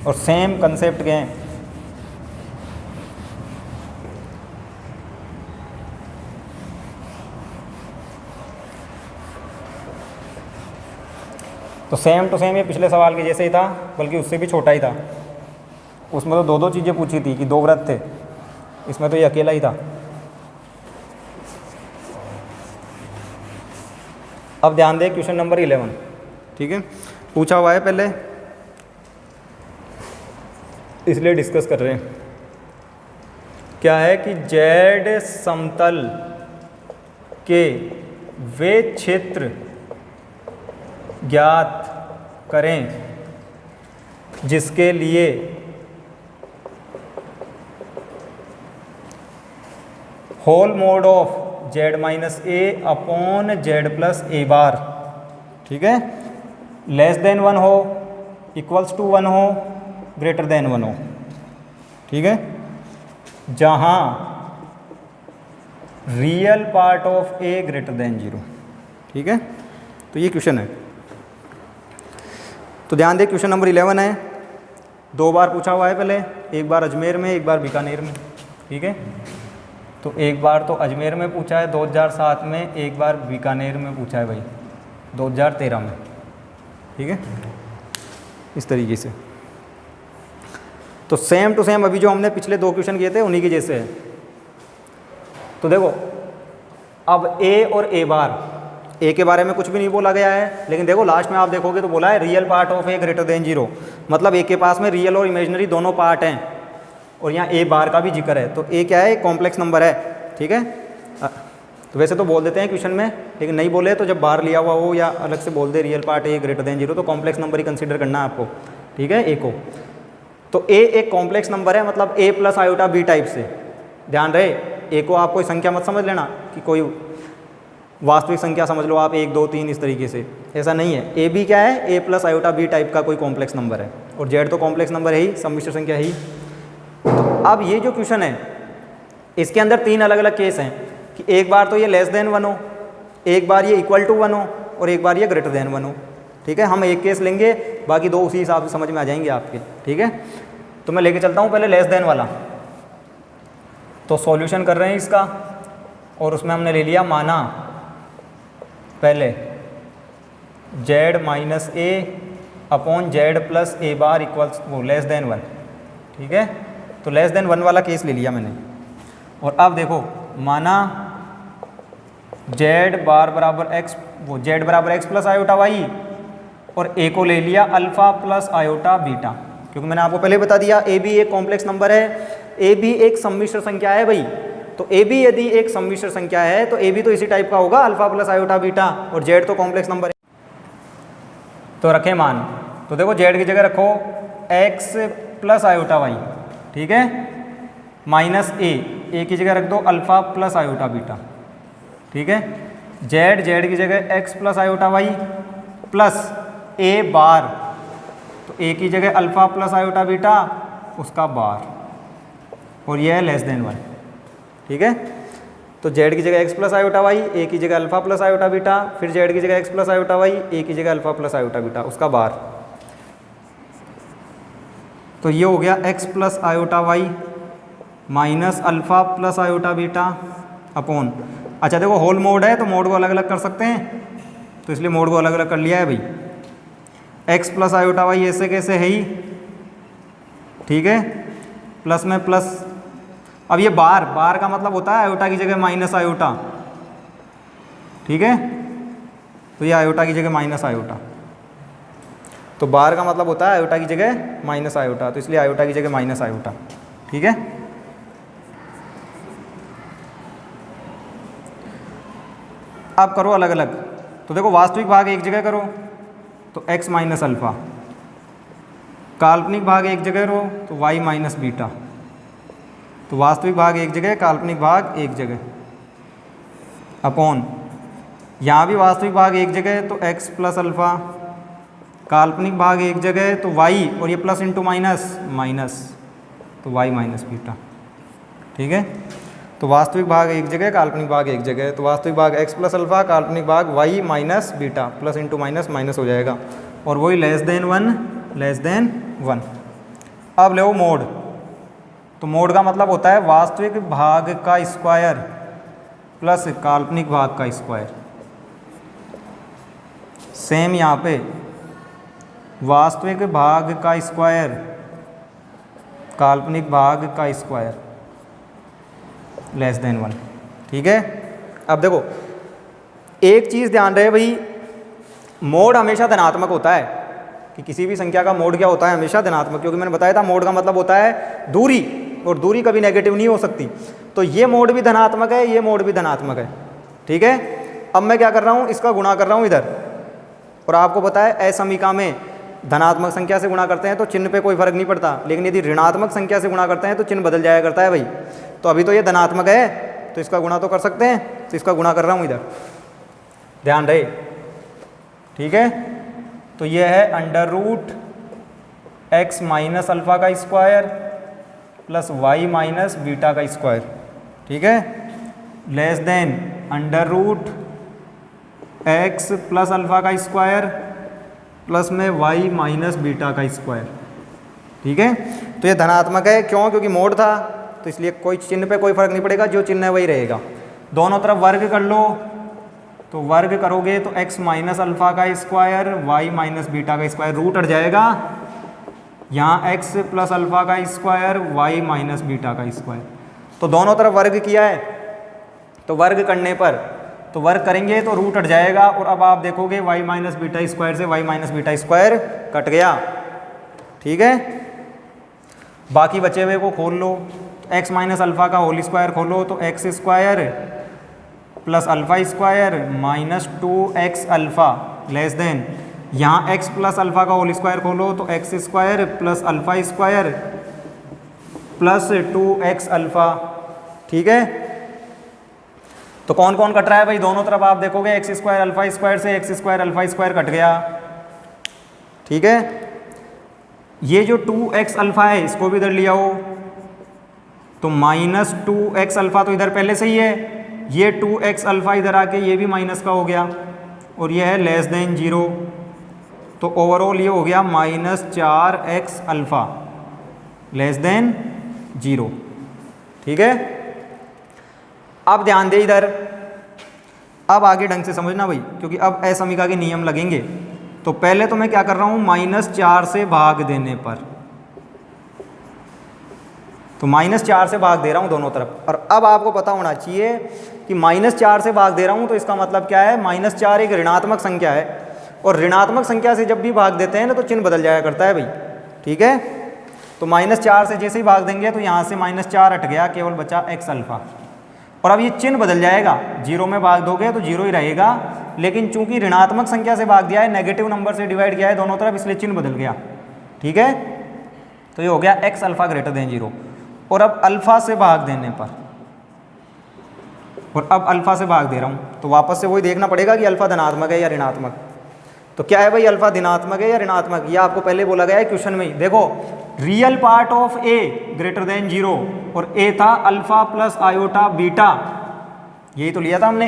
और सेम कंसेप्ट के हैं। तो सेम टू सेम ये पिछले सवाल के जैसे ही था, बल्कि उससे भी छोटा ही था। उसमें तो दो चीज़ें पूछी थी कि 2 वृत्त थे, इसमें तो ये अकेला ही था। अब ध्यान दें क्वेश्चन नंबर 11। ठीक है, पूछा हुआ है पहले, इसलिए डिस्कस कर रहे हैं। क्या है कि जेड समतल के वे क्षेत्र ज्ञात करें जिसके लिए होल मोड ऑफ z-a/z+a'। ठीक है, <<1 हो, =1 हो, >1 हो। ठीक है, जहां रियल पार्ट ऑफ a >0। ठीक है, तो ये क्वेश्चन है। तो ध्यान दें क्वेश्चन नंबर 11 है, 2 बार पूछा हुआ है पहले, एक बार अजमेर में, एक बार बीकानेर में। ठीक है, तो एक बार तो अजमेर में पूछा है 2007 में, एक बार बीकानेर में पूछा है भाई 2013 में। ठीक है, इस तरीके से। तो सेम टू सेम अभी जो हमने पिछले 2 क्वेश्चन किए थे उन्हीं के जैसे है। तो देखो, अब ए और ए बार, ए के बारे में कुछ भी नहीं बोला गया है, लेकिन देखो लास्ट में आप देखोगे तो बोला है रियल पार्ट ऑफ a >0। मतलब ए के पास में रियल और इमेजिनरी दोनों पार्ट हैं, और यहाँ ए बार का भी जिक्र है। तो ए क्या है? कॉम्प्लेक्स नंबर है। ठीक है, तो वैसे तो बोल देते हैं क्वेश्चन में, लेकिन नहीं बोले तो जब बार लिया हुआ हो या अलग से बोल दे रियल पार्ट a >0, तो कॉम्प्लेक्स नंबर ही कंसिडर करना है आपको। ठीक है, ए को। तो ए एक कॉम्प्लेक्स नंबर है, मतलब a + i b टाइप से। ध्यान रहे, ए को आप कोई संख्या मत समझ लेना कि कोई वास्तविक संख्या समझ लो आप 1 2 3 इस तरीके से, ऐसा नहीं है। ए बी क्या है, ए प्लस आयोटा बी टाइप का कोई कॉम्प्लेक्स नंबर है, और जेड तो कॉम्प्लेक्स नंबर है ही, सम्मिश्र संख्या है ही। अब ये जो क्वेश्चन है इसके अंदर 3 अलग अलग केस हैं कि एक बार तो ये लेस देन 1 हो, एक बार ये इक्वल टू 1 हो, और एक बार ये ग्रेटर देन 1 हो। ठीक है, हम एक केस लेंगे, बाकी 2 उसी हिसाब से समझ में आ जाएंगे आपके। ठीक है, तो मैं लेके चलता हूँ पहले लेस देन वाला। तो सॉल्यूशन कर रहे हैं इसका, और उसमें हमने ले लिया माना पहले Z minus A upon Z plus A bar equals वो लेस देन 1। ठीक है, तो लेस देन 1 वाला केस ले लिया मैंने। और अब देखो माना जेड बार बराबर एक्स, वो जेड बराबर एक्स प्लस आयोटा वाई, और ए को ले लिया अल्फ़ा प्लस आयोटा बीटा, क्योंकि मैंने आपको पहले बता दिया ए बी एक कॉम्प्लेक्स नंबर है, ए बी एक सम्मिश्र संख्या है भाई। तो ए बी यदि एक सम्मिश्र संख्या है तो ए बी तो इसी टाइप का होगा, अल्फ़ा प्लस आयोटा बीटा, और जेड तो कॉम्प्लेक्स नंबर है। तो रखें मान, तो देखो जेड की जगह रखो एक्स प्लस आयोटा वाई। ठीक है, माइनस ए की जगह रख दो अल्फ़ा प्लस आयोटा बीटा। ठीक है, जेड की जगह X plus iota Y plus A bar, तो ए की जगह अल्फ़ा प्लस आयोटा बीटा उसका बार, और यह है लेस देन 1। ठीक है, तो जेड की जगह एक्स प्लस आयोटा वाई, ए की जगह अल्फ़ा प्लस आयोटा बीटा, फिर जेड की जगह एक्स प्लस आयोटा वाई, ए की जगह अल्फ़ा प्लस आयोटा बीटा उसका बार। तो ये हो गया x plus iota y minus alpha plus iota beta upon, अच्छा देखो होल मोड है तो मोड को अलग अलग कर सकते हैं, तो इसलिए मोड को अलग अलग कर लिया है भाई। एक्स प्लस आयोटा वाई ऐसे कैसे है ही, ठीक है, प्लस में प्लस। अब ये बार का मतलब होता है आयोटा की जगह माइनस आयोटा। ठीक है, तो ये आयोटा की जगह माइनस आयोटा, तो बार का मतलब होता है आयोटा की जगह माइनस आयोटा, तो इसलिए आयोटा की जगह माइनस आयोटा। ठीक है, अब करो अलग अलग। तो देखो वास्तविक भाग एक जगह करो तो x माइनस अल्फ़ा, काल्पनिक भाग एक जगह करो तो y माइनस बीटा। तो वास्तविक भाग एक जगह, काल्पनिक भाग एक जगह, अपॉन यहाँ भी वास्तविक भाग एक जगह तो x प्लस अल्फ़ा, काल्पनिक भाग एक जगह तो y, और ये प्लस इंटू माइनस माइनस, तो y माइनस बीटा। ठीक है, तो वास्तविक भाग एक जगह, काल्पनिक भाग एक जगह, तो वास्तविक भाग x प्लस अल्फ़ा, काल्पनिक भाग y minus beta, plus into minus minus हो जाएगा, और वही लेस देन 1। अब ले मोड, तो मोड का मतलब होता है वास्तविक भाग का स्क्वायर प्लस काल्पनिक भाग का स्क्वायर। सेम यहाँ पे वास्तविक भाग का स्क्वायर काल्पनिक भाग का स्क्वायर लेस देन 1। ठीक है, अब देखो एक चीज़ ध्यान रहे भाई, मोड हमेशा धनात्मक होता है, कि किसी भी संख्या का मोड क्या होता है, हमेशा धनात्मक, क्योंकि मैंने बताया था मोड का मतलब होता है दूरी, और दूरी कभी नेगेटिव नहीं हो सकती। तो ये मोड भी धनात्मक है, ये मोड भी धनात्मक है। ठीक है, अब मैं क्या कर रहा हूँ, इसका गुणा कर रहा हूँ इधर, और आपको पता है असमीका में धनात्मक संख्या से गुणा करते हैं तो चिन्ह पे कोई फर्क नहीं पड़ता, लेकिन यदि ऋणात्मक संख्या से गुणा करते हैं तो चिन्ह बदल जाया करता है भाई। तो अभी तो ये धनात्मक है तो इसका गुणा तो कर सकते हैं, तो इसका गुणा कर रहा हूँ इधर, ध्यान रहे। ठीक है, तो ये है under root X minus alpha का square plus Y minus beta का स्क्वायर। ठीक है, less than under root X plus alpha का स्क्वायर प्लस में वाई माइनस बीटा का स्क्वायर। ठीक है, तो ये धनात्मक है, क्यों, क्योंकि मोड था, तो इसलिए कोई चिन्ह पे कोई फर्क नहीं पड़ेगा, जो चिन्ह है वही रहेगा। दोनों तरफ वर्ग कर लो, तो वर्ग करोगे तो x माइनस अल्फ़ा का स्क्वायर वाई माइनस बीटा का स्क्वायर, रूट हट जाएगा, यहाँ x प्लस अल्फ़ा का स्क्वायर वाई माइनस बीटा का स्क्वायर। तो दोनों तरफ वर्ग किया है, तो वर्ग करने पर, तो वर्ग करेंगे तो रूट हट जाएगा, और अब आप देखोगे वाई माइनस बीटा स्क्वायर से y minus beta square cut गया। ठीक है, बाकी बचे हुए को खोल लो, एक्स माइनस अल्फ़ा का होल स्क्वायर खोलो तो x square plus alpha square minus 2x alpha less than, यहाँ x प्लस अल्फ़ा का होल स्क्वायर खोलो तो x square plus alpha square plus 2x alpha. ठीक है, तो कौन कौन कट रहा है भाई, दोनों तरफ आप देखोगे एक्स स्क्वायर अल्फा स्क्वायर से x square alpha square cut गया, ठीक है। ये जो 2x अल्फा है इसको भी इधर लिया हो तो माइनस 2x अल्फा तो इधर पहले से ही है, ये 2x अल्फा इधर आके ये भी माइनस का हो गया और ये है लेस देन 0, तो ओवरऑल ये हो गया -4x अल्फा लेस देन 0, ठीक है। अब ध्यान दे इधर, अब आगे ढंग से समझना भाई, क्योंकि अब असमीका के नियम लगेंगे। तो पहले तो मैं क्या कर रहा हूँ, -4 से भाग देने पर, तो -4 से भाग दे रहा हूँ दोनों तरफ। और अब आपको पता होना चाहिए कि -4 से भाग दे रहा हूँ तो इसका मतलब क्या है, -4 एक ऋणात्मक संख्या है और ऋणात्मक संख्या से जब भी भाग देते हैं ना तो चिन्ह बदल जाया करता है भाई, ठीक है। तो -4 से जैसे ही भाग देंगे तो यहाँ से -4 हट गया, केवल बचा x अल्फा। और अब ये चिन्ह बदल जाएगा, 0 में भाग दोगे तो 0 ही रहेगा, लेकिन चूंकि ऋणात्मक संख्या से भाग दिया है, नेगेटिव नंबर से डिवाइड किया है दोनों तरफ, इसलिए चिन्ह बदल गया, ठीक है। तो ये हो गया x अल्फा ग्रेटर देन 0। और अब अल्फा से भाग देने पर, और अब अल्फा से भाग दे रहा हूँ तो वापस से वही देखना पड़ेगा कि अल्फा धनात्मक है या ऋणात्मक। तो क्या है भाई, अल्फा धनात्मक है या ऋणात्मक, यह आपको पहले बोला गया है क्वेश्चन में ही। देखो real part of a greater than 0 और a था अल्फा प्लस आयोटा बीटा, यही तो लिया था हमने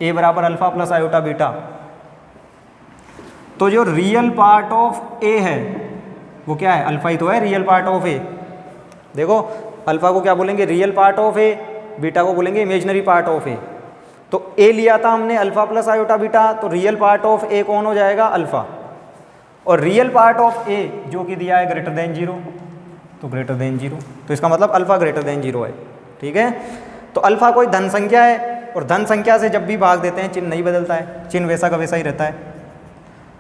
a बराबर अल्फा प्लस आयोटा बीटा। तो जो रियल पार्ट ऑफ a है वो क्या है, अल्फा ही तो है रियल पार्ट ऑफ a। देखो अल्फा को क्या बोलेंगे, real part of a, beta को बोलेंगे इमेजिनरी पार्ट ऑफ a। तो a लिया था हमने अल्फा प्लस आयोटा बीटा, तो रियल पार्ट ऑफ a कौन हो जाएगा, अल्फा। और रियल पार्ट ऑफ a जो कि दिया है ग्रेटर देन 0, तो ग्रेटर देन 0, तो इसका मतलब अल्फा ग्रेटर देन 0 है, ठीक है। तो अल्फा कोई धन संख्या है और धन संख्या से जब भी भाग देते हैं चिन्ह नहीं बदलता है, चिन्ह वैसा का वैसा ही रहता है।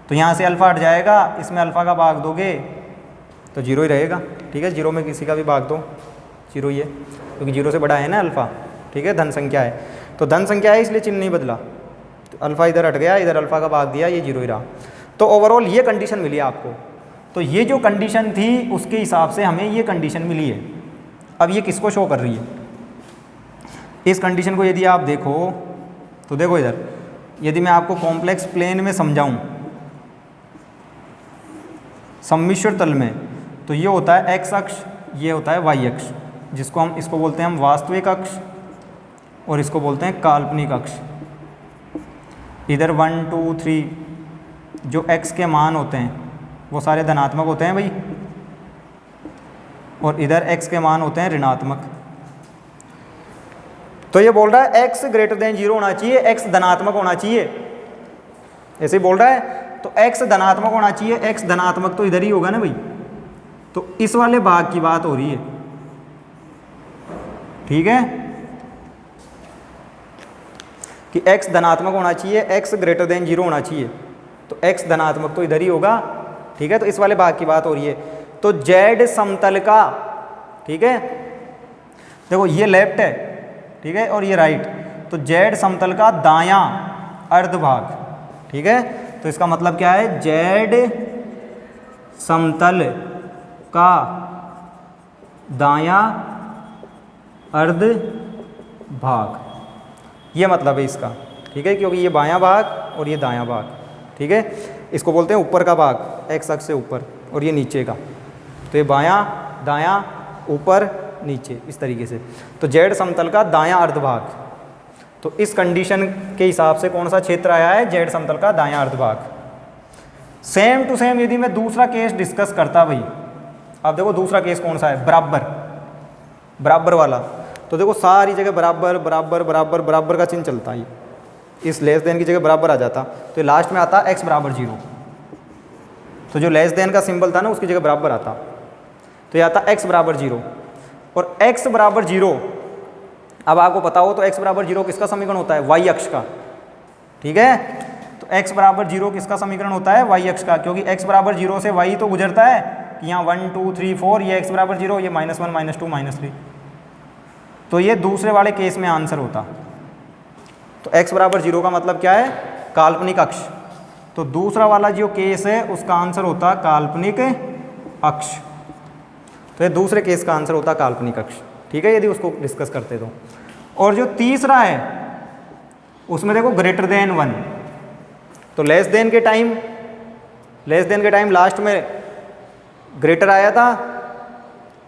तो यहाँ से अल्फा हट जाएगा, इसमें अल्फा का भाग दोगे तो 0 ही रहेगा, ठीक है। 0 में किसी का भी भाग दो 0 ही है, क्योंकि 0 से बड़ा है ना अल्फा, ठीक है, धन संख्या है। तो धन संख्या है इसलिए चिन्ह नहीं बदला, तो अल्फा इधर हट गया, इधर अल्फा का भाग दिया, ये 0 ही रहा। तो ओवरऑल ये कंडीशन मिली आपको। तो ये जो कंडीशन थी उसके हिसाब से हमें ये कंडीशन मिली है। अब ये किसको शो कर रही है, इस कंडीशन को यदि आप देखो तो देखो इधर, यदि मैं आपको कॉम्प्लेक्स प्लेन में समझाऊं सम्मिश्र तल में, तो ये होता है x अक्ष, ये होता है y अक्ष, जिसको हम इसको बोलते हैं हम वास्तविक अक्ष और इसको बोलते हैं काल्पनिक अक्ष। इधर 1 2 3 जो x के मान होते हैं वो सारे धनात्मक होते हैं भाई, और इधर x के मान होते हैं ऋणात्मक। तो ये बोल रहा है x ग्रेटर देन 0 होना चाहिए, x धनात्मक होना चाहिए, ऐसे ही बोल रहा है। तो x धनात्मक होना चाहिए, x धनात्मक तो इधर ही होगा ना भाई, तो इस वाले भाग की बात हो रही है, ठीक है, कि x धनात्मक होना चाहिए, x ग्रेटर देन 0 होना चाहिए, तो x धनात्मक तो इधर ही होगा, ठीक है। तो इस वाले भाग की बात हो रही है। तो z समतल का, ठीक है, देखो ये लेफ्ट है, ठीक है, और ये राइट, तो z समतल का दायां अर्धभाग, ठीक है। तो इसका मतलब क्या है, z समतल का दायां अर्ध भाग, ये मतलब है इसका, ठीक है, क्योंकि ये बायां भाग और ये दायां भाग, ठीक है। इसको बोलते हैं ऊपर का भाग, x अक्ष से ऊपर, और ये नीचे का, तो ये बायां दायां ऊपर नीचे इस तरीके से। तो z समतल का दायां अर्धभाग, तो इस कंडीशन के हिसाब से कौन सा क्षेत्र आया है, z समतल का दायां अर्धभाग। सेम टू सेम यदि मैं दूसरा केस डिस्कस करता भाई, अब देखो दूसरा केस कौन सा है, बराबर, बराबर वाला। तो देखो सारी जगह बराबर बराबर बराबर बराबर का चिन्ह चलता है, इस लेस देन की जगह बराबर आ जाता, तो लास्ट में आता x बराबर 0। तो जो लेस देन का सिंबल था ना उसकी जगह बराबर आता, तो ये आता x बराबर 0। और x बराबर 0, अब आपको पता हो तो x बराबर 0 किसका समीकरण होता है, y अक्ष का, ठीक है। तो x बराबर 0 किसका समीकरण होता है, y अक्ष का, क्योंकि x बराबर 0 से y तो गुजरता है कि यहाँ 1 2 3 4, ये x बराबर 0, ये -1 -2 -3, तो ये दूसरे वाले केस में आंसर होता। तो x बराबर 0 का मतलब क्या है, काल्पनिक अक्ष। तो दूसरा वाला जो केस है उसका आंसर होता काल्पनिक अक्ष, तो ये दूसरे केस का आंसर होता काल्पनिक अक्ष, ठीक है, यदि उसको डिस्कस करते तो। और जो तीसरा है उसमें देखो ग्रेटर देन 1, तो लेस देन के टाइम लास्ट में ग्रेटर आया था।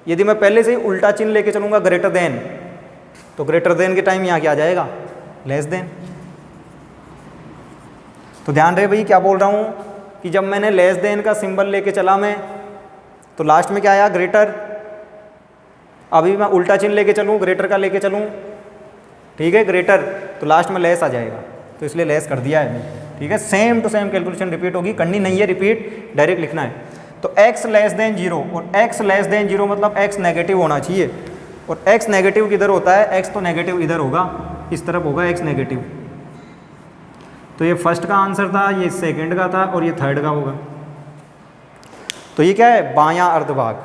यदि मैं पहले से ही उल्टा चिन्ह लेके चलूँगा ग्रेटर देन, तो ग्रेटर देन के टाइम यहाँ क्या आ जाएगा, लेस देन। तो ध्यान रहे भाई क्या बोल रहा हूँ कि जब मैंने लेस देन का सिंबल लेके चला मैं, तो लास्ट में क्या आया, ग्रेटर। अभी मैं उल्टा चिन्ह लेके चलूँ, ग्रेटर का लेके चलूँ, ठीक है, ग्रेटर, तो लास्ट में लेस आ जाएगा, तो इसलिए लेस कर दिया है। ठीक है, same to same calculation repeat होगी, करनी नहीं है रिपीट, डायरेक्ट लिखना है। तो x लेस देन 0, और x लेस देन 0 मतलब x नेगेटिव होना चाहिए, और x नेगेटिव किधर होता है, x तो नेगेटिव इधर होगा, इस तरफ होगा x नेगेटिव। तो ये फर्स्ट का आंसर था, ये सेकंड का था, और ये थर्ड का होगा। तो ये क्या है, बायां अर्धभाग,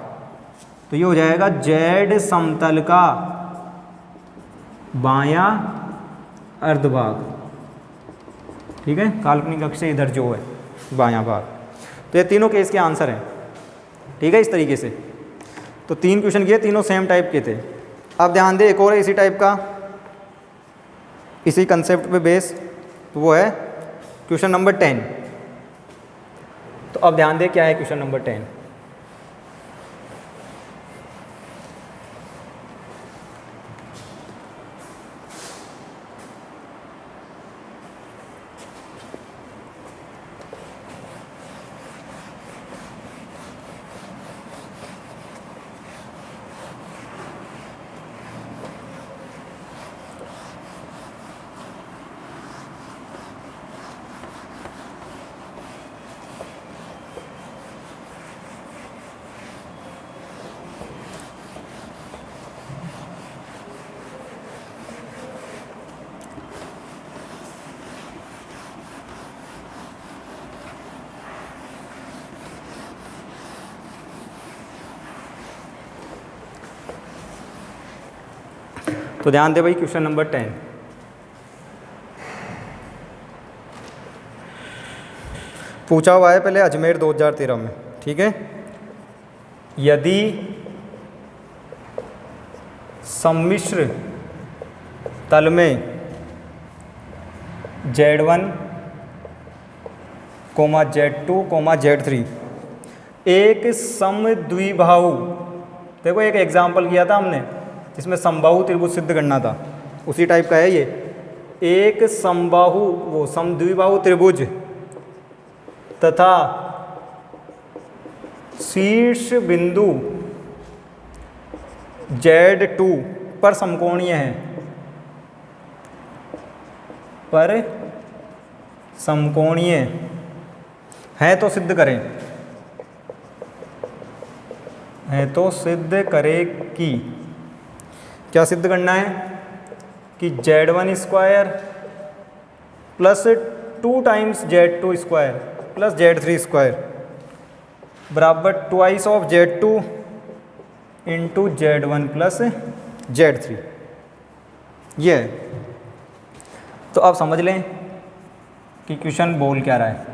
तो ये हो जाएगा z समतल का बायां अर्धभाग। ठीक है, काल्पनिक अक्ष से इधर जो है बायां भाग। तो ये तीनों केस के आंसर हैं। ठीक है, इस तरीके से तो 3 क्वेश्चन किए, तीनों सेम टाइप के थे। अब ध्यान दे, एक और है इसी टाइप का, इसी कंसेप्ट पे बेस, तो वो है क्वेश्चन नंबर 10। तो अब ध्यान दे क्या है क्वेश्चन नंबर 10। तो ध्यान दे भाई, क्वेश्चन नंबर 10। पूछा हुआ है पहले अजमेर 2013 में। ठीक है, यदि सम्मिश्र तल में Z1, Z2, Z3 एक समद्विबाहु, देखो एक एग्जाम्पल किया था हमने जिसमें समबाहु त्रिभुज सिद्ध करना था, उसी टाइप का है ये। एक समबाहु, वो समद्विबाहु त्रिभुज तथा शीर्ष बिंदु Z2 पर समकोणीय है, पर समकोणीय है तो सिद्ध करें, है तो सिद्ध करे कि, क्या सिद्ध करना है कि Z1 square plus 2 times Z2 square plus Z3 square बराबर twice of Z2 into Z1 plus Z3, ये है। तो अब समझ लें कि क्वेश्चन बोल क्या रहा है।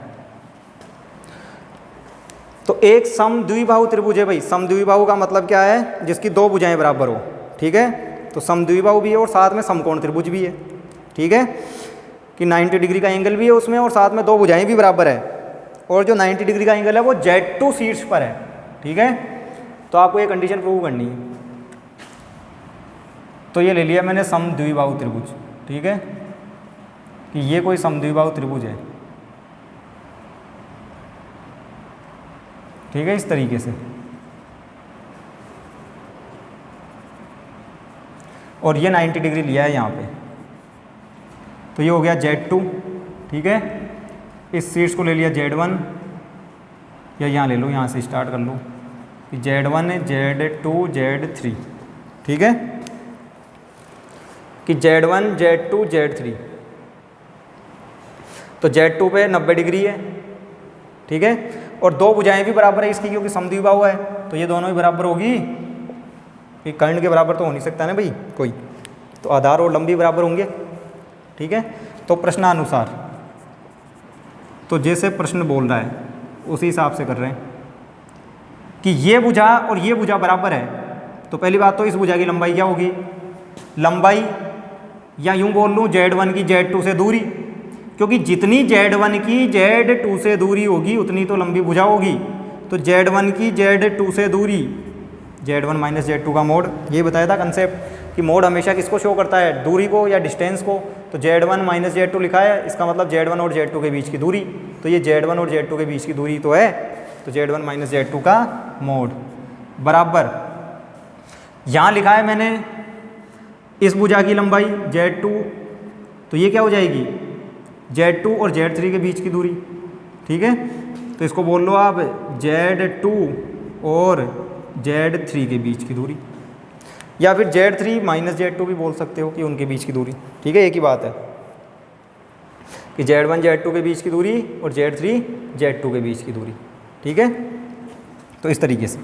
तो एक समद्विबाहु त्रिभुज है भाई, समद्विबाहु का मतलब क्या है, जिसकी 2 भुजाएं बराबर हो। ठीक है, तो समद्विबाहु भी है और साथ में समकोण त्रिभुज भी है। ठीक है, कि 90 डिग्री का एंगल भी है उसमें, और साथ में 2 भुजाएं भी बराबर है, और जो 90 डिग्री का एंगल है वो Z2 शीर्ष पर है। ठीक है, तो आपको ये कंडीशन प्रूव करनी है। तो ये ले लिया मैंने समद्विबाहु त्रिभुज। ठीक है, कि ये कोई समद्विबाहु त्रिभुज है। ठीक है, इस तरीके से, और ये 90 डिग्री लिया है यहाँ पे, तो ये हो गया Z2। ठीक है, इस शीर्ष को ले लिया Z1, या यहाँ ले लो, यहाँ से स्टार्ट कर लो कि Z1 Z2 Z3। ठीक है, कि Z1 Z2 Z3, तो Z2 पे 90 डिग्री है। ठीक है, और 2 भुजाएं भी बराबर है इसकी, क्योंकि समद्विबाहु है, तो ये दोनों ही बराबर होगी, कि कर्ण के बराबर तो हो नहीं सकता ना भाई कोई, तो आधार और लंबी बराबर होंगे। ठीक है, तो प्रश्नानुसार, तो जैसे प्रश्न बोल रहा है उसी हिसाब से कर रहे हैं कि ये भुजा और ये भुजा बराबर है, तो पहली बात तो इस भुजा की लंबाई क्या होगी, लंबाई या यूँ बोल लूँ Z1 की Z2 से दूरी, क्योंकि जितनी Z1 की Z2 से दूरी होगी उतनी तो लंबी भुजा होगी। तो Z1 की Z2 से दूरी, Z1 माइनस Z2 का मोड, ये बताया था कंसेप्ट कि मोड हमेशा किसको शो करता है, दूरी को या डिस्टेंस को। तो Z1 माइनस Z2 लिखा है, इसका मतलब Z1 और Z2 के बीच की दूरी। तो ये Z1 और Z2 के बीच की दूरी तो है, तो Z1 माइनस Z2 का मोड बराबर, यहाँ लिखा है मैंने इस भुजा की लंबाई Z2, तो ये क्या हो जाएगी Z2 और Z3 के बीच की दूरी, ठीक है। तो इसको बोल लो आप Z2 और Z3 के बीच की दूरी, या फिर Z3 माइनस Z2 भी बोल सकते हो कि उनके बीच की दूरी, ठीक है। एक ही बात है कि Z1 Z2 के बीच की दूरी और Z3 Z2 के बीच की दूरी, ठीक है। तो इस तरीके से,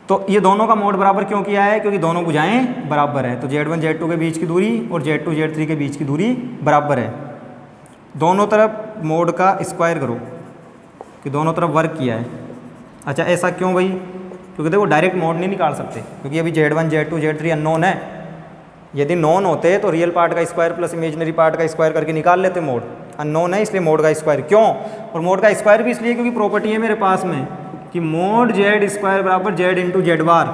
तो ये दोनों का मोड बराबर क्यों किया है, क्योंकि दोनों भुजाएं बराबर है। तो Z1 Z2 के बीच की दूरी और Z2 Z3 के बीच की दूरी बराबर है। दोनों तरफ मोड का स्क्वायर करो कि दोनों तरफ वर्क किया है। अच्छा ऐसा क्यों भाई, क्योंकि देखो डायरेक्ट मोड नहीं निकाल सकते, क्योंकि अभी Z1 Z2 Z3 अननोन है। यदि नॉन होते तो रियल पार्ट का स्क्वायर प्लस इमेजिनरी पार्ट का स्क्वायर करके निकाल लेते मोड। अननोन है इसलिए मोड का स्क्वायर क्यों, और मोड का स्क्वायर भी इसलिए क्योंकि प्रॉपर्टी है मेरे पास में कि मोड Z स्क्वायर बराबर Z इंटू जेड बार,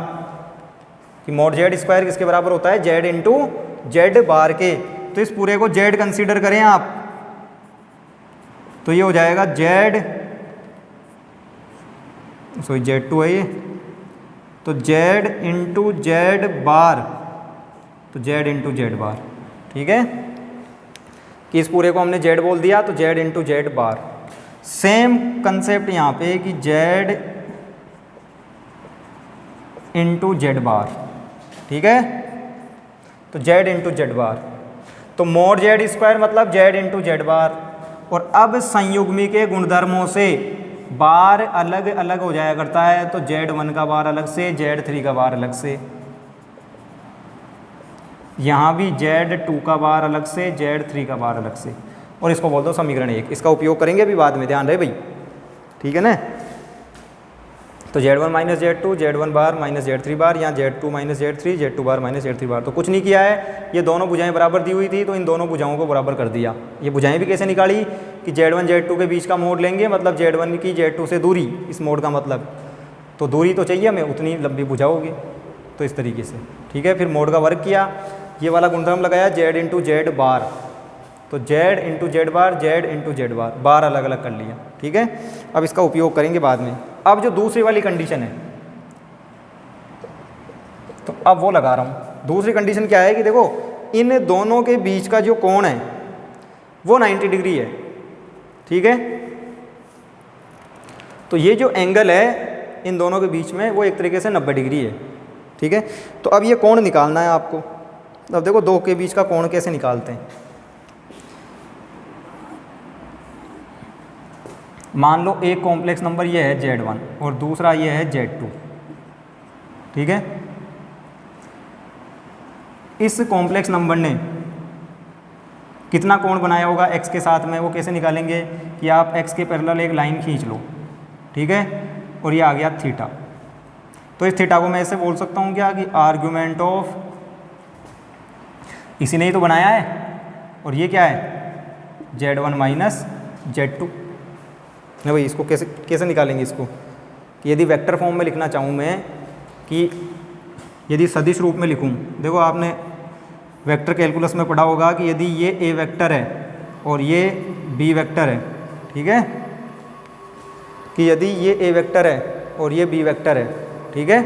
कि मोड Z स्क्वायर किसके बराबर होता है, Z इंटू जेड बार के। तो इस पूरे को Z कंसीडर करें आप, तो ये हो जाएगा Z2 है ये, तो Z इंटू जेड बार, तो Z इंटू जेड बार, ठीक है। कि इस पूरे को हमने Z बोल दिया तो Z इंटू जेड बार। सेम कंसेप्ट यहाँ पे कि Z इंटू जेड बार, ठीक है। तो Z इंटू जेड बार, तो मोड Z स्क्वायर मतलब Z इंटू जेड बार। और अब संयुग्मी के गुणधर्मों से बार अलग अलग हो जाया करता है, तो Z1 का बार अलग से, Z3 का बार अलग से, यहाँ भी Z2 का बार अलग से, Z3 का बार अलग से। और इसको बोल दो समीकरण 1। इसका उपयोग करेंगे अभी बाद में, ध्यान रहे भाई, ठीक है ना। तो Z1 माइनस Z2, Z1 बार माइनस Z3 बार, यहाँ Z2 माइनस Z3, Z2 बार माइनस Z3 बार। तो कुछ नहीं किया है, ये दोनों भुजाएं बराबर दी हुई थी तो इन दोनों भुजाओं को बराबर कर दिया। ये भुजाएं भी कैसे निकाली कि Z1 Z2 के बीच का मोड लेंगे, मतलब Z1 की Z2 से दूरी, इस मोड का मतलब, तो दूरी तो चाहिए हमें, उतनी लंबी भुजा होगी, तो इस तरीके से, ठीक है। फिर मोड का वर्क किया, ये वाला गुणधर्म लगाया Z इंटू जेड बार, तो Z इंटू जेड बार, Z इंटू जेड बार, बार अलग अलग कर लिया, ठीक है। अब इसका उपयोग करेंगे बाद में। अब जो दूसरी वाली कंडीशन है, तो अब वो लगा रहा हूँ। दूसरी कंडीशन क्या है कि देखो इन दोनों के बीच का जो कोण है वो 90 डिग्री है, ठीक है। तो ये जो एंगल है इन दोनों के बीच में वो एक तरीके से 90 डिग्री है, ठीक है। तो अब ये कोण निकालना है आपको। अब देखो दो के बीच का कोण कैसे निकालते हैं। मान लो एक कॉम्प्लेक्स नंबर ये है Z1 और दूसरा ये है Z2, ठीक है। इस कॉम्प्लेक्स नंबर ने कितना कोण बनाया होगा x के साथ में, वो कैसे निकालेंगे कि आप x के पैरेलल एक लाइन खींच लो, ठीक है, और ये आ गया थीटा। तो इस थीटा को मैं ऐसे बोल सकता हूँ क्या कि आर्ग्यूमेंट ऑफ, इसी ने ही तो बनाया है, और ये क्या है Z1 माइनस Z2। नहीं भाई, इसको कैसे कैसे निकालेंगे इसको, कि यदि वेक्टर फॉर्म में लिखना चाहूँ मैं, कि यदि सदिश रूप में लिखूँ, देखो आपने वेक्टर कैलकुलस में पढ़ा होगा कि यदि ये A वेक्टर है और ये B वेक्टर है, ठीक है, कि यदि ये A वेक्टर है और ये B वेक्टर है, ठीक है।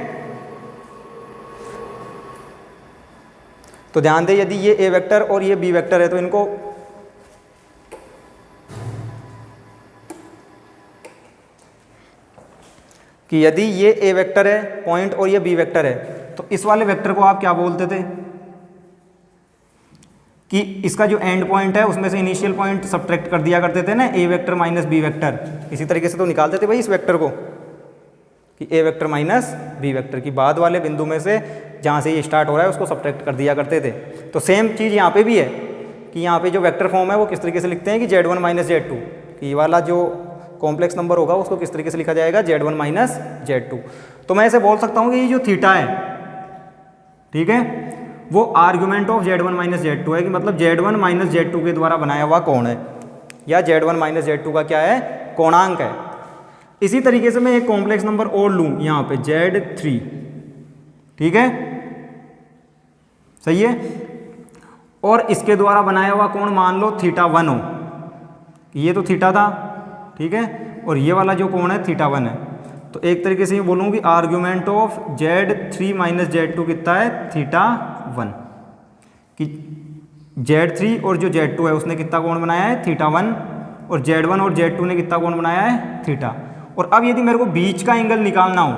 तो ध्यान दें, यदि ये A वेक्टर और ये B वेक्टर है तो इनको कि यदि ये A वेक्टर है पॉइंट और ये B वेक्टर है, तो इस वाले वेक्टर को आप क्या बोलते थे कि इसका जो एंड पॉइंट है उसमें से इनिशियल पॉइंट सब्ट्रैक्ट कर दिया करते थे ना, A vector minus B vector. इसी तरीके से तो निकालते थे भाई इस वेक्टर को कि A vector minus B vector की बाद वाले बिंदु में से जहाँ से ये स्टार्ट हो रहा है उसको सब्ट्रैक्ट कर दिया करते थे। तो सेम चीज़ यहाँ पे भी है कि यहाँ पे जो वेक्टर फॉर्म है वो किस तरीके से लिखते हैं कि Z1 माइनस Z2, कि ये वाला जो कॉम्प्लेक्स नंबर होगा उसको किस तरीके से लिखा जाएगा Z1 माइनस Z2। तो मैं ऐसे बोल सकता हूँ कि ये जो थीटा है, ठीक है, वो argument of Z1 minus Z2 है, कि मतलब Z1 माइनस Z2 के द्वारा बनाया हुआ कोण है, या Z1 माइनस Z2 का क्या है, कोणांक है। इसी तरीके से मैं एक कॉम्प्लेक्स नंबर और लूँ यहाँ पे Z3, ठीक है, सही है, और इसके द्वारा बनाया हुआ कोण मान लो θ1 हो, ये तो थीटा था, ठीक है, और ये वाला जो कोण है θ1 है। तो एक तरीके से ये बोलूँ कि argument of Z3 minus Z2 कितना है, θ1, कि Z3 और जो Z2 है उसने कितना कोण बनाया है, θ1, और Z1 और Z2 ने कितना कोण बनाया है, थीटा। और अब यदि मेरे को बीच का एंगल निकालना हो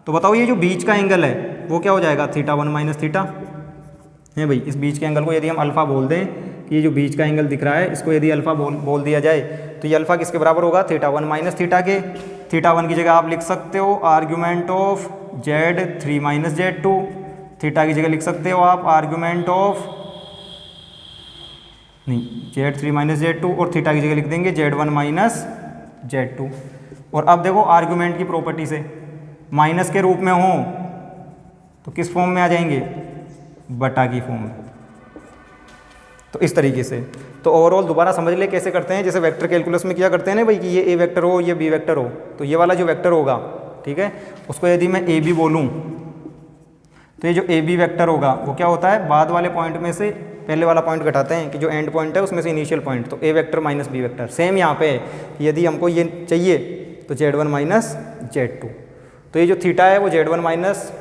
तो बताओ ये जो बीच का एंगल है वो क्या हो जाएगा, θ1 माइनस थीटा है भाई। इस बीच के एंगल को यदि हम अल्फ़ा बोल दें, कि ये जो बीच का एंगल दिख रहा है इसको यदि अल्फ़ा बोल दिया जाए, तो ये अल्फ़ा किसके बराबर होगा, θ1 माइनस थीटा के। θ1 की जगह आप लिख सकते हो argument of Z3 minus Z2, theta की जगह लिख सकते हो आप argument of Z3 minus Z2, और थीटा की जगह लिख देंगे Z1 माइनस Z2। और अब देखो आर्ग्यूमेंट की प्रॉपर्टी से माइनस के रूप में हो तो किस फॉर्म में आ जाएंगे, बटा की फॉर्म में। तो इस तरीके से तो ओवरऑल दोबारा समझ ले कैसे करते हैं, जैसे वेक्टर कैलकुलस में किया करते हैं ना भाई, कि ये ए वेक्टर हो, ये बी वेक्टर हो, तो ये वाला जो वेक्टर होगा, ठीक है, उसको यदि मैं ए बी बोलूँ तो ये जो ए बी वेक्टर होगा वो क्या होता है, बाद वाले पॉइंट में से पहले वाला पॉइंट घटाते हैं, कि जो एंड पॉइंट है उसमें से इनिशियल पॉइंट, तो A vector minus B vector. Same यहाँ पे यदि हमको ये चाहिए तो Z1 माइनस Z2, तो ये जो थीटा है वो Z1 माइनस,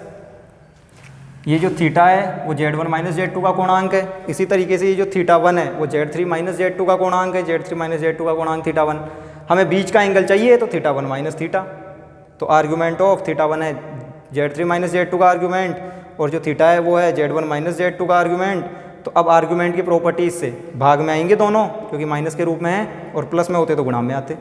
ये जो थीटा है वो Z1 माइनस Z2 का कोणांक है। इसी तरीके से ये जो θ1 है वो Z3 माइनस Z2 का कोणांक है, Z3 माइनस Z2 का कोणांक θ1। हमें बीच का एंगल चाहिए तो θ1 माइनस थीटा, तो आर्ग्यूमेंट ऑफ θ1 है Z3 माइनस Z2 का आर्ग्यूमेंट, और जो थीटा है वो है Z1 माइनस Z2 का आर्ग्यूमेंट। तो अब आर्ग्यूमेंट की प्रॉपर्टीज से भाग में आएंगे दोनों, क्योंकि माइनस के रूप में है, और प्लस में होते तो गुणा में आते।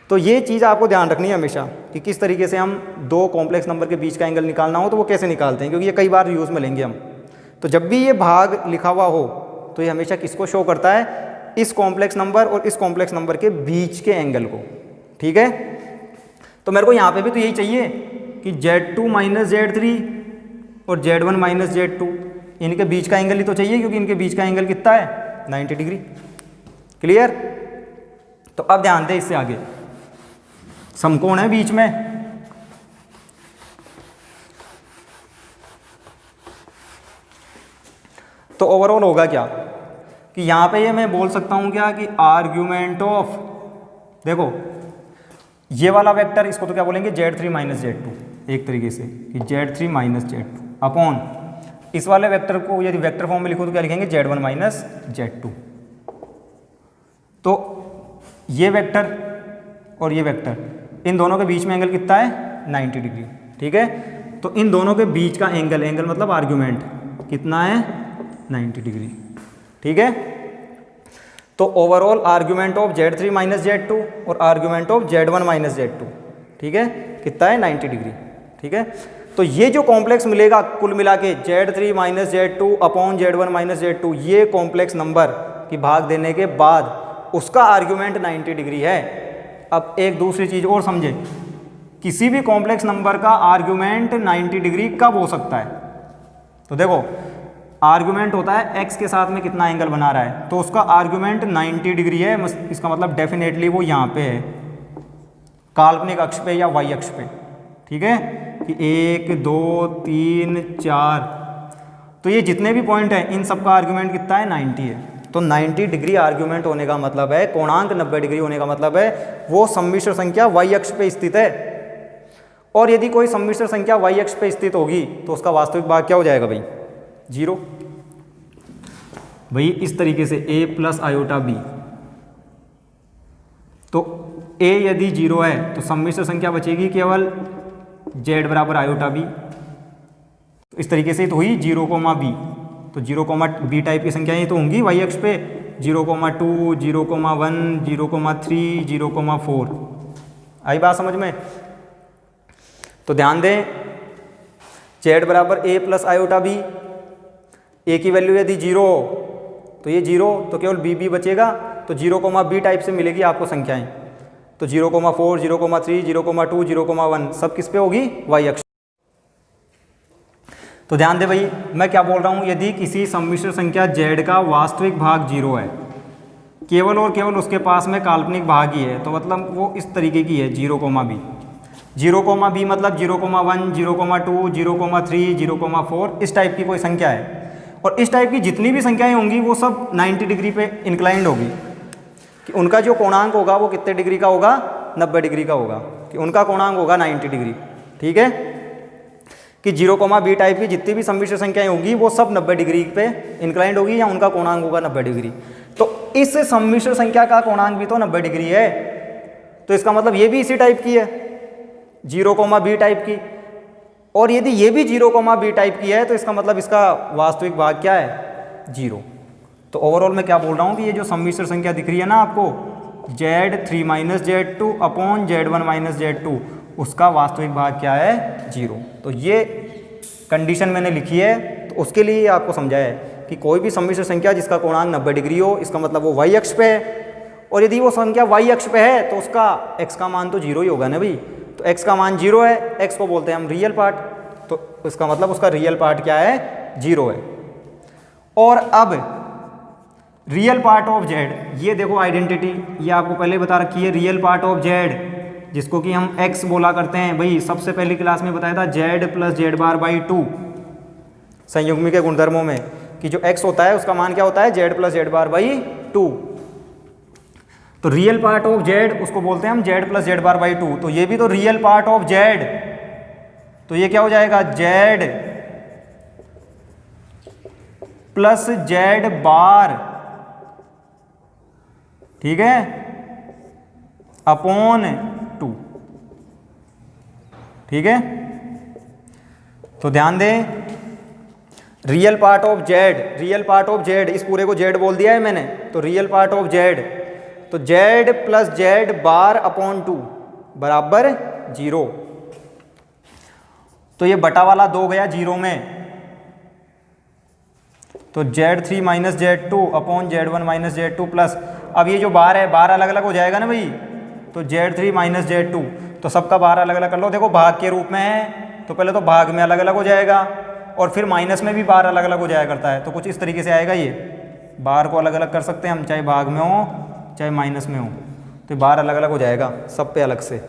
तो ये चीज़ आपको ध्यान रखनी है हमेशा, कि किस तरीके से हम दो कॉम्प्लेक्स नंबर के बीच का एंगल निकालना हो तो वो कैसे निकालते हैं, क्योंकि ये कई बार यूज़ में लेंगे हम। तो जब भी ये भाग लिखा हुआ हो तो ये हमेशा किसको शो करता है, इस कॉम्प्लेक्स नंबर और इस कॉम्प्लेक्स नंबर के बीच के एंगल को, ठीक है। तो मेरे को यहाँ पे भी तो यही चाहिए कि Z2 माइनस Z3 और Z1 माइनस Z2, इनके बीच का एंगल ही तो चाहिए, क्योंकि इनके बीच का एंगल कितना है, 90 डिग्री। क्लियर। तो अब ध्यान दें इससे आगे, समकोण है बीच में, तो ओवरऑल होगा क्या कि यहाँ पे ये मैं बोल सकता हूँ क्या, कि आर्ग्यूमेंट ऑफ, देखो ये वाला वेक्टर इसको तो क्या बोलेंगे, Z3 माइनस Z2, एक तरीके से कि Z3 माइनस Z2 अपॉन इस वाले वेक्टर को यदि वेक्टर फॉर्म में लिखो तो क्या लिखेंगे, Z1 माइनस Z2। तो ये वेक्टर और ये वेक्टर, इन दोनों के बीच में एंगल कितना है, 90 डिग्री, ठीक है। तो इन दोनों के बीच का एंगल, एंगल मतलब आर्ग्यूमेंट कितना है, 90 डिग्री, ठीक है। तो overall argument of Z3 minus Z2 और argument of Z1 minus Z2, ठीक है, कितना है, 90 डिग्री, ठीक है। तो ये जो कॉम्प्लेक्स मिलेगा कुल मिला के Z3 minus Z2 upon Z1 minus Z2, ये कॉम्प्लेक्स नंबर की भाग देने के बाद उसका आर्ग्यूमेंट 90 डिग्री है। अब एक दूसरी चीज़ और समझे, किसी भी कॉम्प्लेक्स नंबर का आर्ग्यूमेंट 90 डिग्री कब हो सकता है, तो देखो आर्ग्यूमेंट होता है x के साथ में कितना एंगल बना रहा है, तो उसका आर्ग्यूमेंट 90 डिग्री है, इसका मतलब डेफिनेटली वो यहाँ पे है, काल्पनिक अक्ष पे या y अक्ष पे, ठीक है, कि 1 2 3 4, तो ये जितने भी पॉइंट हैं इन सब का आर्ग्यूमेंट कितना है, 90 है। तो 90 डिग्री आर्ग्यूमेंट होने का मतलब है, कोणांक 90 डिग्री होने का मतलब है वो सम्मिश्र संख्या y अक्ष पे स्थित है। और यदि कोई सम्मिश्र संख्या y अक्ष पे स्थित होगी तो उसका वास्तविक भाग क्या हो जाएगा भाई, 0। भाई इस तरीके से a प्लस आयोटा b, तो a यदि 0 है तो सम्मिश्र संख्या बचेगी केवल z बराबर आयोटा b। इस तरीके से तो हुई 0, b, तो 0, b टाइप की संख्याएं तो होंगी y अक्ष पे, 0, 2, 0, 1, 0, 3, 0, 4। आई बात समझ में। तो ध्यान दें, z बराबर a plus iota b, a की वैल्यू यदि 0 तो ये 0, तो केवल b बचेगा, तो 0, b टाइप से मिलेगी आपको संख्याएं। तो 0, 4, 0, 3, 0, 2, 0, 1 सब किस पे होगी, y अक्ष। तो ध्यान दे भाई, मैं क्या बोल रहा हूँ, यदि किसी सम्मिश्र संख्या z का वास्तविक भाग 0 है, केवल और केवल उसके पास में काल्पनिक भाग ही है, तो मतलब वो इस तरीके की है 0,b, 0,b मतलब 0,1, 0,2, 0,3, 0,4 इस टाइप की कोई संख्या है। और इस टाइप की जितनी भी संख्याएं होंगी वो सब 90 डिग्री पे इंक्लाइंड होगी, कि उनका जो कोणांक होगा वो कितने डिग्री का होगा, 90 डिग्री का होगा, कि उनका कोणांक होगा 90 डिग्री। ठीक है, कि 0,b टाइप की जितनी भी सम्मिश्र संख्याएं होंगी वो सब 90 डिग्री पे इंक्लाइंड होगी, या उनका कोणांक होगा 90 डिग्री। तो इस सम्मिश्र संख्या का कोणांक भी तो 90 डिग्री है, तो इसका मतलब ये भी इसी टाइप की है, 0,b टाइप की। और यदि ये भी 0,b टाइप की है तो इसका मतलब इसका वास्तविक भाग क्या है, 0। तो ओवरऑल मैं क्या बोल रहा हूँ कि ये जो सम्मिश्र संख्या दिख रही है ना आपको, Z3 - Z2 upon Z1 - Z2, उसका वास्तविक भाग क्या है, 0। तो ये कंडीशन मैंने लिखी है, तो उसके लिए आपको समझाया है कि कोई भी सम्मिश्र संख्या जिसका कोणांक 90 डिग्री हो, इसका मतलब वो y अक्ष पे है, और यदि वो संख्या y अक्ष पे है तो उसका x का मान तो 0 ही होगा ना भाई। तो x का मान 0 है, x को बोलते हैं हम रियल पार्ट, तो इसका मतलब उसका रियल पार्ट क्या है, 0 है। और अब रियल पार्ट ऑफ z, ये देखो आइडेंटिटी, ये आपको पहले बता रखी है, रियल पार्ट ऑफ z जिसको कि हम x बोला करते हैं भाई, सबसे पहली क्लास में बताया था z + z⁻/2 संयुग्मी के गुणधर्मों में, कि जो x होता है उसका मान क्या होता है, z + z⁻/2। तो रियल पार्ट ऑफ z उसको बोलते हैं हम z + z⁻/2। तो ये भी तो रियल पार्ट ऑफ z, तो ये क्या हो जाएगा, z + z⁻, ठीक है, अपॉन 2। ठीक है, तो ध्यान दें, real part of z, real part of z, इस पूरे को z बोल दिया है मैंने, तो रियल पार्ट ऑफ z, तो z + z⁻अपॉन 2 बराबर 0। तो ये बटा वाला 2 गया 0 में, तो Z3 - Z2 upon Z1 - Z2 plus, अब ये जो बार है, बार अलग अलग हो जाएगा ना भाई, तो Z3 - Z2, तो सबका बार अलग अलग कर लो। देखो भाग के रूप में है तो पहले तो भाग में अलग अलग हो जाएगा, और फिर माइनस में भी बार अलग अलग हो जाया करता है, तो कुछ इस तरीके से आएगा। ये बार को अलग अलग कर सकते हैं हम, चाहे भाग में हो चाहे माइनस में हो, तो बार अलग अलग हो जाएगा सब पे अलग से।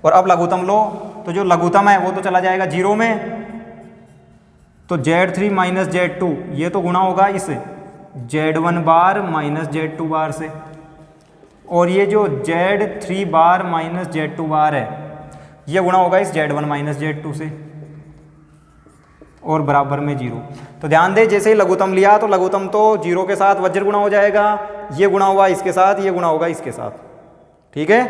और अब लघुत्तम लो, तो जो लघुत्तम है वो तो चला जाएगा 0 में, तो Z3 - Z2 ये तो गुणा होगा इस Z1 बार - Z2 बार से, और ये जो Z3 बार - Z2 बार है ये गुणा होगा इस Z1 - Z2 से, और बराबर में 0। तो ध्यान दे, जैसे ही लघुत्तम लिया तो लघुत्तम तो 0 के साथ वज्र गुणा हो जाएगा, ये गुणा हुआ इसके साथ, ये गुणा होगा इसके साथ। ठीक है,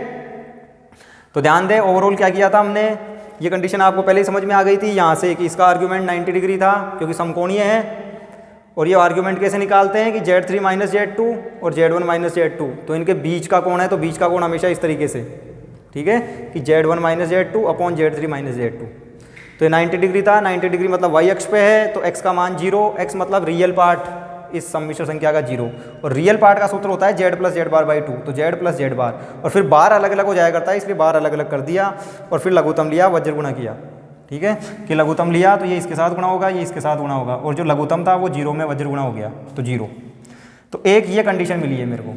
तो ध्यान दे, ओवरऑल क्या किया था हमने, ये कंडीशन आपको पहले ही समझ में आ गई थी यहाँ से कि इसका आर्ग्यूमेंट 90 डिग्री था क्योंकि समकोणीय है। और ये आर्ग्यूमेंट कैसे निकालते हैं कि Z3 - Z2 और Z1 - Z2, तो इनके बीच का कोण है, तो बीच का कोण हमेशा इस तरीके से, ठीक है, कि Z1 - Z2 upon Z3 - Z2। तो ये 90 डिग्री था, 90 डिग्री मतलब y अक्ष पे है, तो x का मान 0, x मतलब रियल पार्ट इस सम्मिश्र संख्या का 0, और रियल पार्ट का सूत्र होता है z + z⁻/2, तो z + z⁻, और फिर बार अलग अलग हो जाया करता है, इसलिए बार अलग अलग कर दिया, और फिर लघुत्तम लिया, वज्र गुणा किया। ठीक है, कि लघुत्तम लिया तो ये इसके साथ गुणा होगा, ये इसके साथ गुणा होगा, और जो लघुत्तम था वो 0 में वज्र गुणा हो गया, तो 0। तो एक ये कंडीशन मिली है मेरे को,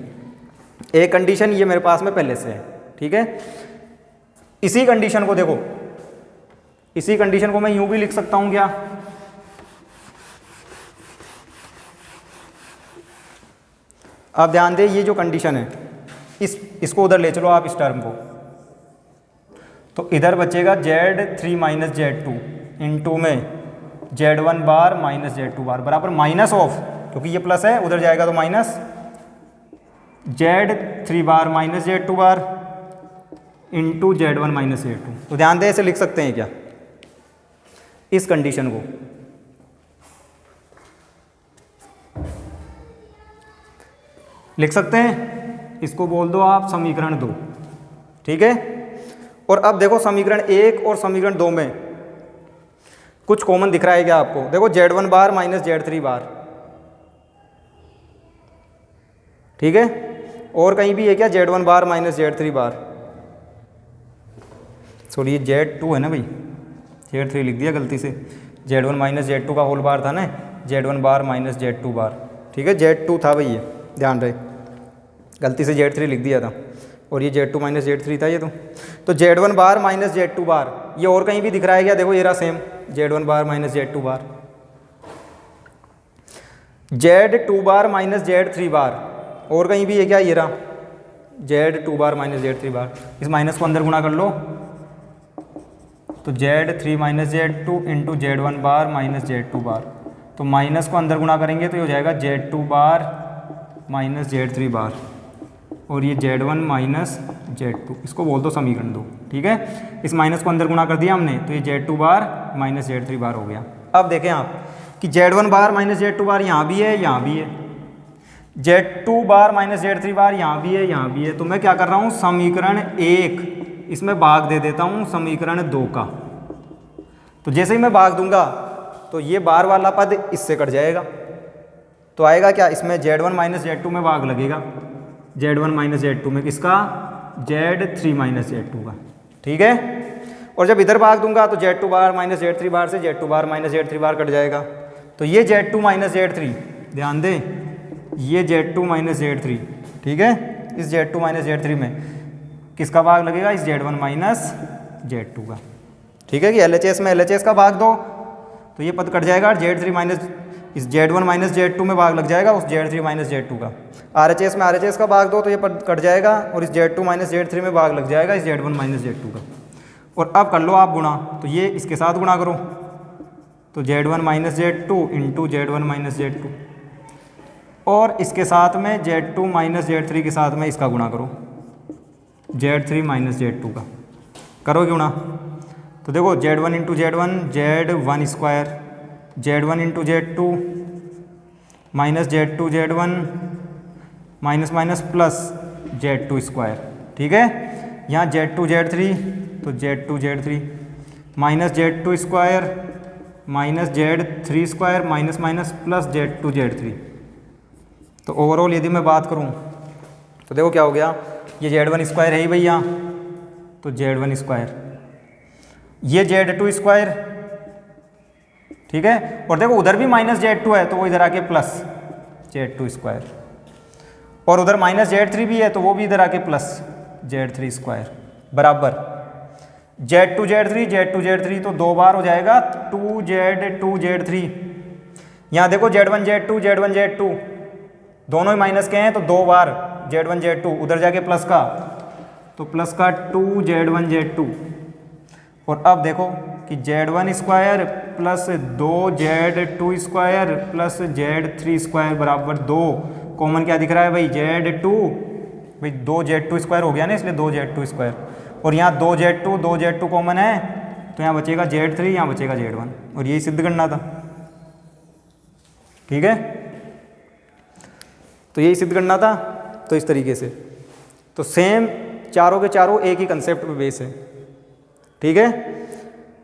एक कंडीशन ये मेरे पास में पहले से है। ठीक है, इसी कंडीशन को देखो, इसी कंडीशन को मैं यूं भी लिख सकता हूं क्या, आप ध्यान दें, ये जो कंडीशन है इसको उधर ले चलो आप इस टर्म को, तो इधर बचेगा Z3 - Z2 इंटू में Z1 बार - Z2 बार बराबर माइनस ऑफ, क्योंकि ये प्लस है उधर जाएगा तो माइनस, Z3 बार - Z2 bar into Z1 - Z2। तो ध्यान दें, ऐसे लिख सकते हैं क्या इस कंडीशन को, लिख सकते हैं, इसको बोल दो आप समीकरण 2। ठीक है, और अब देखो समीकरण 1 और समीकरण 2 में कुछ कॉमन दिख रहा है क्या आपको, देखो Z1 बार - Z3 बार, ठीक है, और कहीं भी है क्या Z1 बार - Z3 बार, सॉरी ये Z2 है ना भाई, Z3 लिख दिया गलती से, Z1 माइनस Z2 का होल बार था ना, Z1 बार माइनस Z2 बार, ठीक है। Z2 था भाई, ये ध्यान रहे, गलती से Z3 लिख दिया था और ये Z2 माइनस Z3 था ये तो Z1 बार माइनस Z2 बार, ये और कहीं भी दिख रहा है क्या? देखो ये रहा सेम, Z1 बार माइनस Z2 बार, Z2 बार माइनस Z3 बार, और कहीं भी है क्या? ये रहा Z2 बार माइनस Z3 बार। इस माइनस को अंदर गुणा कर लो तो Z3 minus Z2 into Z1 बार माइनस Z2 बार, तो माइनस को अंदर गुणा करेंगे तो ये हो जाएगा Z2 बार माइनस Z3 बार, और ये Z1 माइनस Z2, इसको बोल दो समीकरण 2, ठीक है। इस माइनस को अंदर गुणा कर दिया हमने तो ये Z2 बार माइनस Z3 बार हो गया। अब देखें आप कि Z1 बार माइनस Z2 बार यहाँ भी है, यहाँ भी है, Z2 बार माइनस Z3 बार यहाँ भी है, यहाँ भी है, तो मैं क्या कर रहा हूँ, समीकरण 1 इसमें भाग दे देता हूँ समीकरण 2 का। तो जैसे ही मैं भाग दूंगा तो ये बार वाला पद इससे कट जाएगा, तो आएगा क्या, इसमें Z1 माइनस Z2 में भाग लगेगा, Z1 माइनस Z2 में किसका, Z3 माइनस Z2 का, ठीक है। और जब इधर भाग दूंगा तो Z2 बार माइनस Z3 बार से Z2 बार माइनस Z3 बार कट जाएगा, तो ये Z2 माइनस Z3, ध्यान दें ये Z2 माइनस Z3, ठीक है। इस Z2 माइनस Z3 में किसका भाग लगेगा, इस Z1 माइनस Z2 का, ठीक है। कि LHS में LHS का भाग दो तो ये पद कट जाएगा, Z3 माइनस इस Z1 माइनस Z2 में भाग लग जाएगा उस Z3 माइनस Z2 का। RHS में RHS का भाग दो तो ये पद कट जाएगा और इस Z2 माइनस Z3 में भाग लग जाएगा इस Z1 माइनस Z2 का। और अब कर लो आप गुणा, तो ये इसके साथ गुणा करो तो Z1 minus Z2 into Z1 minus Z2, और इसके साथ में Z2 माइनस Z3 के साथ में इसका गुणा करो Z3 माइनस Z2 का, करोगे गुणा तो देखो Z1 into Z1 Z1 square, Z1 into Z2 minus Z2 Z1 minus minus plus Z2 square, ठीक है। यहाँ Z2 Z3 तो Z2 Z3 minus Z2 square minus Z3 square minus minus plus Z2 Z3। तो overall यदि मैं बात करूँ तो देखो क्या हो गया, ये Z1 स्क्वायर है ही भैया, तो Z1 स्क्वायर, ये Z2 स्क्वायर, ठीक है। और देखो उधर भी माइनस Z2 है तो वो इधर आके प्लस Z2 स्क्वायर, और उधर माइनस Z3 भी है तो वो भी इधर आके प्लस Z3 स्क्वायर, बराबर Z2 Z3 Z2 Z3, तो 2 बार हो जाएगा 2Z2 Z3। यहाँ देखो Z1 Z2 Z1 Z2 दोनों ही माइनस के हैं तो 2 बार Z1 Z2, उधर जाके प्लस का तो प्लस का 2Z1 Z2। और अब देखो कि Z1 square plus 2Z2 square plus Z3 square बराबर 2, कॉमन क्या दिख रहा है भाई, Z2, भाई 2Z2 स्क्वायर हो गया ना इसलिए 2Z2 स्क्वायर, और यहाँ 2Z2 कॉमन है तो यहाँ बचेगा Z3, यहाँ बचेगा Z1, और यही सिद्ध करना था, ठीक है। तो यही सिद्ध करना था, तो इस तरीके से तो सेम चारों के चारों एक ही कंसेप्ट पे बेस है, ठीक है।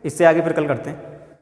इससे आगे फिर कल करते हैं।